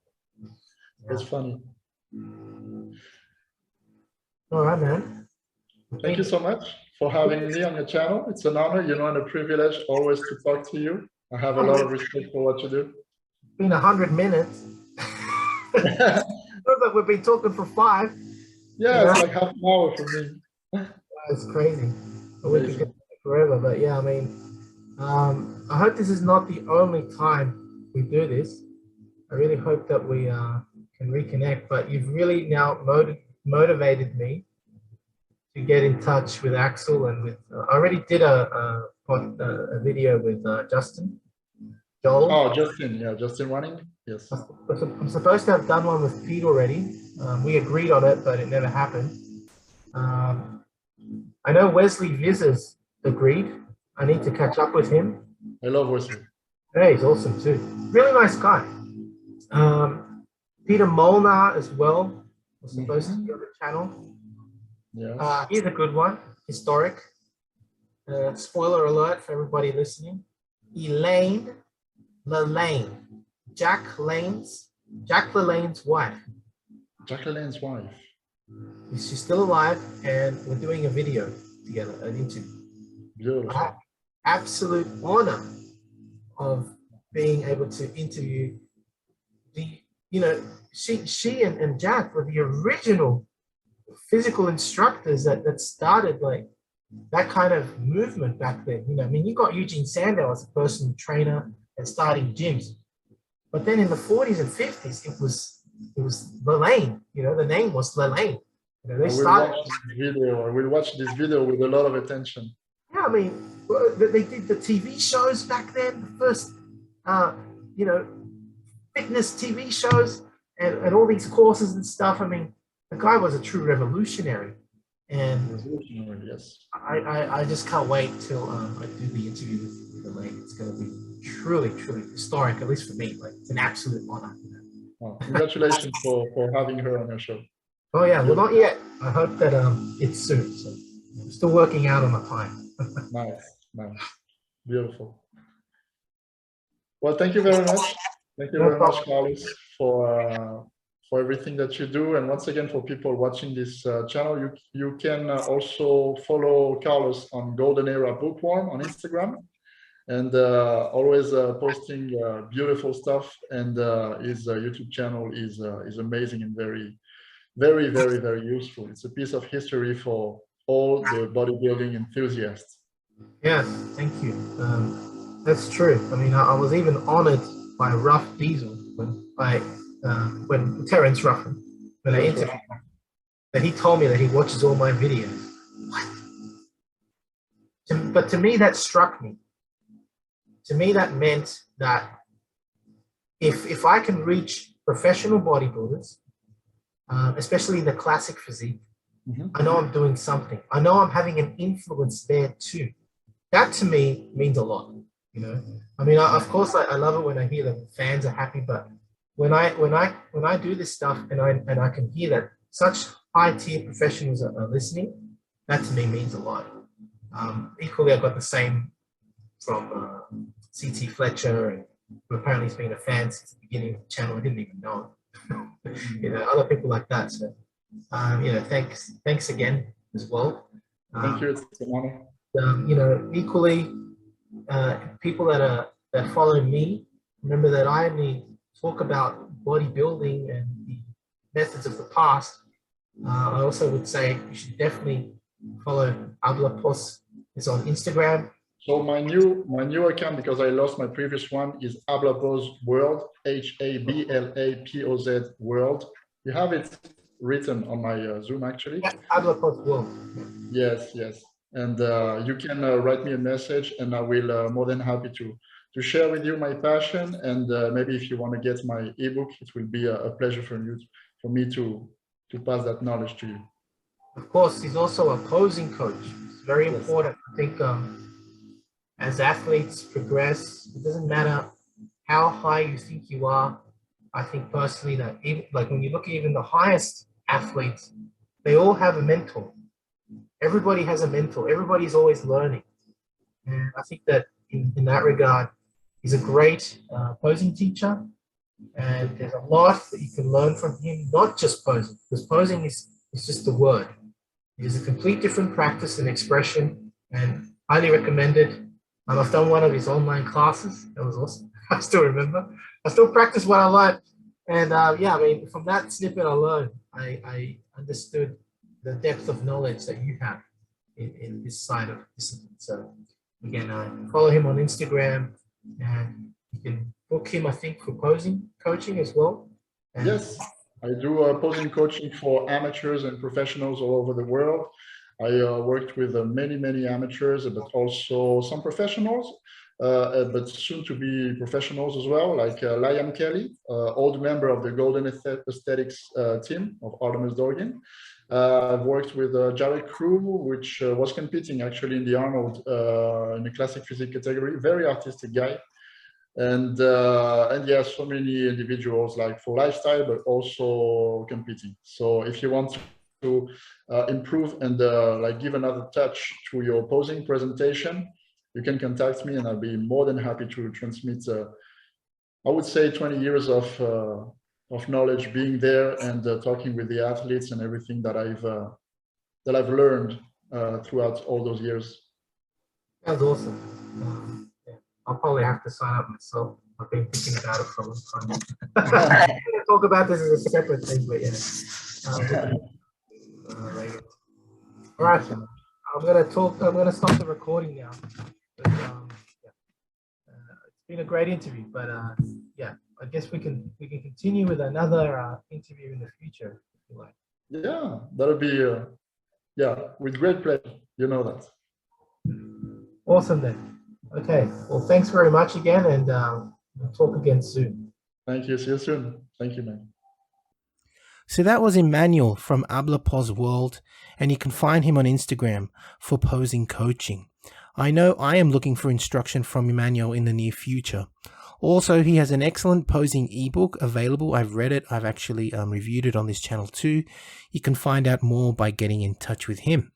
It's funny. All right, man. Thank you so much for having me on your channel. It's an honor, you know, and a privilege always to talk to you. I have a lot of respect for what you do. It's been 100 minutes. But we've been talking for 5. Yeah, it's like half an hour for me. It's crazy. We could go forever, but yeah, I hope this is not the only time we do this. I really hope that we can reconnect, but you've really now motivated me to get in touch with Axel and with, I already did a video with Justin Joel. Oh, Justin, yeah, Justin running, yes. I'm supposed to have done one with Pete already. We agreed on it, but it never happened. I know Wesley Vizers agreed. I need to catch up with him. I love Wesley. Hey, he's awesome too. Really nice guy. Peter Molnar as well was supposed to be on the channel. Yes. He's a good one. Historic. Spoiler alert for everybody listening. Elaine Lelane. Jack LaLanne's wife. Jack LaLanne's wife. She's still alive, and we're doing a video together, an interview. Beautiful. Absolute honor of being able to interview she and Jack were the original physical instructors that started like that kind of movement back then. I mean, you got Eugene Sandow as a personal trainer and starting gyms, but then in the 40s and 50s, it was LaLanne. The name was LaLanne. They started. We'll watch this video with a lot of attention. Yeah, I mean, they did the TV shows back then, the first, fitness TV shows and all these courses and stuff. I mean, the guy was a true revolutionary. And Yes. I just can't wait till I do the interview with LaLanne. It's going to be truly, truly historic, at least for me. Like, it's an absolute honor. Well, congratulations for having her on your show. Oh, yeah. Well, not yet. I hope that it's soon. So I'm still working out on the time. Nice. Beautiful. Well, thank you very much. Thank you very much, Carlos, for everything that you do. And once again, for people watching this channel, you can also follow Carlos on Golden Era Bookworm on Instagram, and always posting beautiful stuff. And his YouTube channel is amazing and very, very, very, very useful. It's a piece of history for all the bodybuilding enthusiasts. Yes, thank you. That's true. I mean, I was even honored by Rough Diesel when Terence Ruffin, when I interviewed him, that he told me that he watches all my videos. What? But to me, that struck me. To me, that meant that if I can reach professional bodybuilders, especially in the classic physique, I know I'm doing something. I know I'm having an influence there too. That to me means a lot. I mean, of course, I love it when I hear that fans are happy, but when I do this stuff and I can hear that such high-tier professionals are listening, that to me means a lot. Equally, I got the same from CT Fletcher, and who apparently has been a fan since the beginning of the channel. I didn't even know it. Other people like that. So, thanks again as well. Thank you. It's an honor. Equally, people that follow me, remember that I only talk about bodybuilding and the methods of the past. I also would say you should definitely follow Hablapoz. It's on Instagram. So my new account, because I lost my previous one, is Hablapoz World, Hablapoz World. You have it written on my Zoom actually. Yeah, Hablapoz World. Yes. And you can write me a message, and I will more than happy to share with you my passion. And maybe if you want to get my ebook, it will be a pleasure for me to pass that knowledge to you. Of course, he's also a posing coach. It's very important. I think as athletes progress, it doesn't matter how high you think you are. I think personally that even, like when you look at even the highest athletes, they all have a mentor. Everybody has a mentor. Everybody's always learning. And I think that in that regard, he's a great posing teacher. And there's a lot that you can learn from him, not just posing, because posing is just a word. It is a complete different practice and expression, and highly recommended. I've done one of his online classes. That was awesome. I still remember. I still practice what I learned. And I mean, from that snippet I learned, I understood the depth of knowledge that you have in this side of discipline. So again, follow him on Instagram, and you can book him, I think, for posing coaching as well. And yes, I do posing coaching for amateurs and professionals all over the world. I worked with many amateurs, but also some professionals, but soon to be professionals as well, like Liam Kelly, old member of the Golden Aesthetics team of Artemis Dorgan. I've worked with Jared Crew, which was competing actually in the Arnold in the classic physique category. Very artistic guy, and yeah, so many individuals like for lifestyle, but also competing. So if you want to improve and like give another touch to your posing presentation, you can contact me, and I'll be more than happy to transmit. I would say 20 years of knowledge being there and talking with the athletes and everything that I've learned throughout all those years. That's awesome. Yeah. I'll probably have to sign up myself. I've been thinking about it for a long time. I'm gonna talk about this as a separate thing, but yeah. All right, I'm gonna stop the recording now. But, yeah. It's been a great interview, but yeah, I guess we can continue with another interview in the future if you like. Yeah, that'll be yeah, with great pleasure. You know that. Awesome then. Okay, well, thanks very much again, and we'll talk again soon. Thank you. See you soon. Thank you, man. So that was Emmanuel from Hablapoz World, and you can find him on Instagram for posing coaching. I know I am looking for instruction from Emmanuel in the near future. Also, he has an excellent posing ebook available. I've read it. I've actually reviewed it on this channel too. You can find out more by getting in touch with him.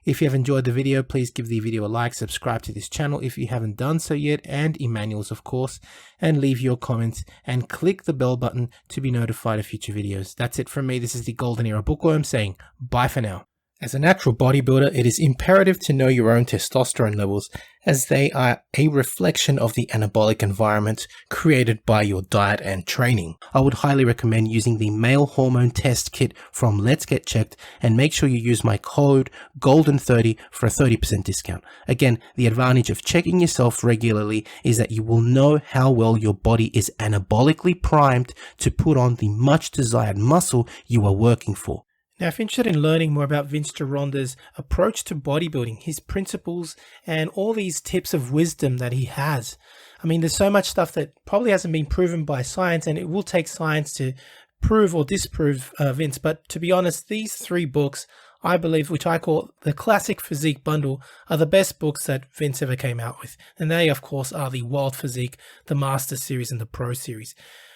If you have enjoyed the video, please give the video a like, subscribe to this channel if you haven't done so yet, and Emmanuel's of course, and leave your comments and click the bell button to be notified of future videos. That's it from me. This is the Golden Era Bookworm saying bye for now. As a natural bodybuilder, it is imperative to know your own testosterone levels, as they are a reflection of the anabolic environment created by your diet and training. I would highly recommend using the male hormone test kit from Let's Get Checked, and make sure you use my code GOLDEN30 for a 30% discount. Again, the advantage of checking yourself regularly is that you will know how well your body is anabolically primed to put on the much desired muscle you are working for. Now, if you're interested in learning more about Vince Gironda's approach to bodybuilding, his principles, and all these tips of wisdom that he has, I mean, there's so much stuff that probably hasn't been proven by science, and it will take science to prove or disprove Vince. But to be honest, these 3 books, I believe, which I call the Classic Physique Bundle, are the best books that Vince ever came out with. And they, of course, are the Wild Physique, the Master Series, and the Pro Series.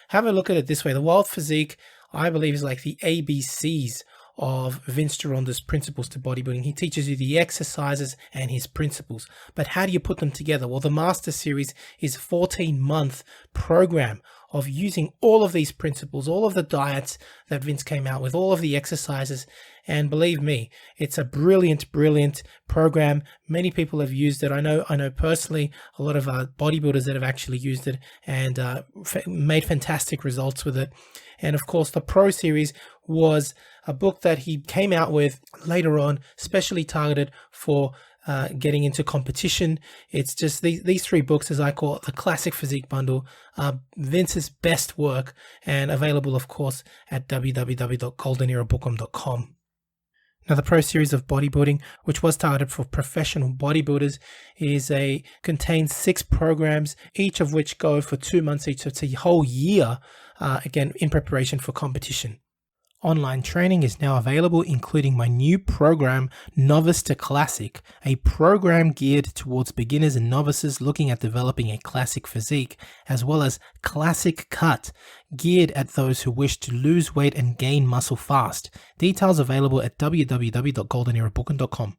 Have a look at it this way. The Wild Physique, I believe, is like the ABCs of Vince Gironda's principles to bodybuilding. He teaches you the exercises and his principles, but how do you put them together? Well, the Master Series is a 14-month program of using all of these principles, all of the diets that Vince came out with, all of the exercises, and believe me, it's a brilliant program. Many people have used it. I know personally a lot of bodybuilders that have actually used it and made fantastic results with it. And of course, the Pro Series was a book that he came out with later on, specially targeted for getting into competition. It's just these 3 books, as I call it, the Classic Physique Bundle, Vince's best work, and available, of course, at www.goldenerabookworm.com. Now, the Pro Series of Bodybuilding, which was targeted for professional bodybuilders, contains 6 programs, each of which go for 2 months each. So it's a whole year, again, in preparation for competition. Online training is now available, including my new program, Novice to Classic, a program geared towards beginners and novices looking at developing a classic physique, as well as Classic Cut, geared at those who wish to lose weight and gain muscle fast. Details available at www.goldenerabookworm.com.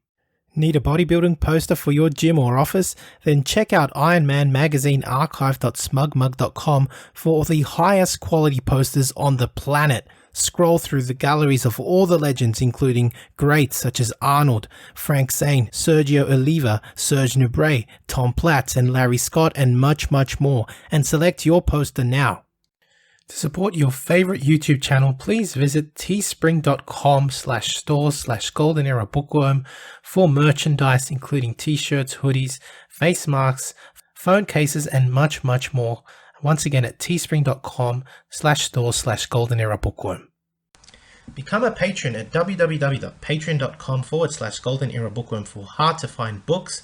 Need a bodybuilding poster for your gym or office? Then check out Ironman Magazine archive.smugmug.com for the highest quality posters on the planet. Scroll through the galleries of all the legends, including greats such as Arnold, Frank Zane, Sergio Oliva, Serge Nubret, Tom Platz, and Larry Scott, and much more, and select your poster now. To support your favorite YouTube channel, please visit teespring.com/stores/goldenerabookworm for merchandise, including t-shirts, hoodies, face masks, phone cases, and much more. Once again at teespring.com/stores/goldenerabookworm. Become a patron at www.patreon.com/Golden Era Bookworm for hard to find books,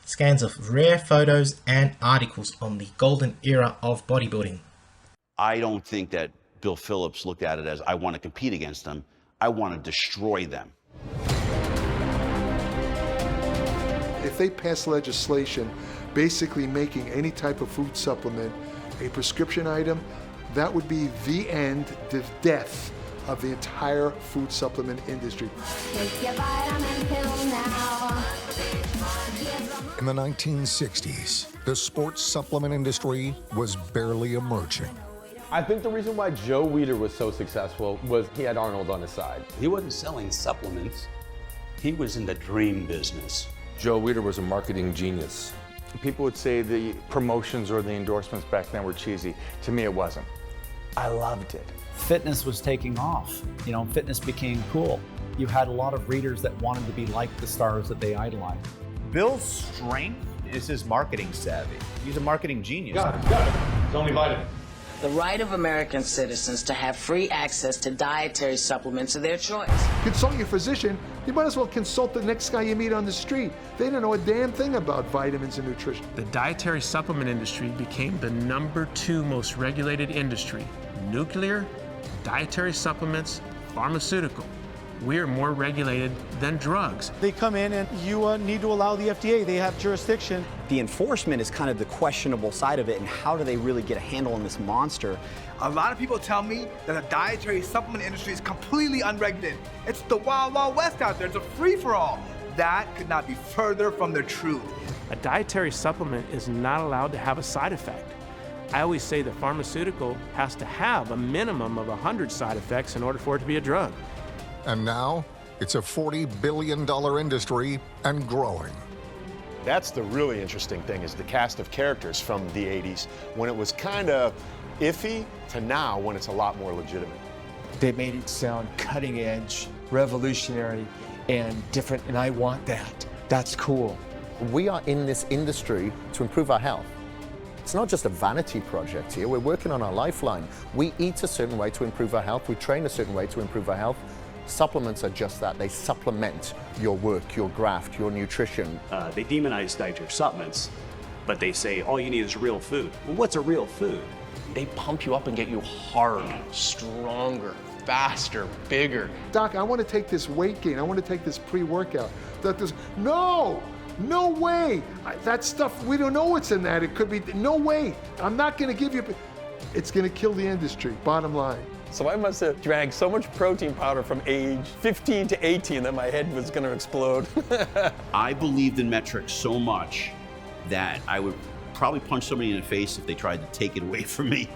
scans of rare photos, and articles on the golden era of bodybuilding. I don't think that Bill Phillips looked at it as, I want to compete against them. I want to destroy them. If they pass legislation basically making any type of food supplement a prescription item, that would be the end, the death of the entire food supplement industry. In the 1960s, the sports supplement industry was barely emerging. I think the reason why Joe Weider was so successful was he had Arnold on his side. He wasn't selling supplements. He was in the dream business. Joe Weider was a marketing genius. People would say the promotions or the endorsements back then were cheesy. To me, it wasn't. I loved it. Fitness was taking off. You know, fitness became cool. You had a lot of readers that wanted to be like the stars that they idolized. Bill's strength is his marketing savvy. He's a marketing genius. Got it. It's only vitamin. The right of American citizens to have free access to dietary supplements of their choice. Consult your physician. You might as well consult the next guy you meet on the street. They don't know a damn thing about vitamins and nutrition. The dietary supplement industry became the #2 most regulated industry. Nuclear, dietary supplements, pharmaceutical. We're more regulated than drugs. They come in and you need to allow the FDA. They have jurisdiction. The enforcement is kind of the questionable side of it, and how do they really get a handle on this monster? A lot of people tell me that the dietary supplement industry is completely unregulated. It's the wild, wild west out there. It's a free-for-all. That could not be further from the truth. A dietary supplement is not allowed to have a side effect. I always say the pharmaceutical has to have a minimum of 100 side effects in order for it to be a drug. And now, it's a $40 billion industry and growing. That's the really interesting thing, is the cast of characters from the 80s, when it was kind of iffy, to now when it's a lot more legitimate. They made it sound cutting edge, revolutionary, and different, and I want that. That's cool. We are in this industry to improve our health. It's not just a vanity project here. We're working on our lifeline. We eat a certain way to improve our health. We train a certain way to improve our health. Supplements are just that. They supplement your work, your graft, your nutrition. They demonize dietary supplements, but they say all you need is real food. Well, what's a real food? They pump you up and get you hard, stronger, faster, bigger. Doc, I want to take this weight gain. I want to take this pre-workout. Doctor's, no way. That stuff, we don't know what's in that. It could be, no way. I'm not going to give you, it's going to kill the industry, bottom line. So I must have drank so much protein powder from age 15 to 18 that my head was going to explode. I believed in metrics so much that I would probably punch somebody in the face if they tried to take it away from me.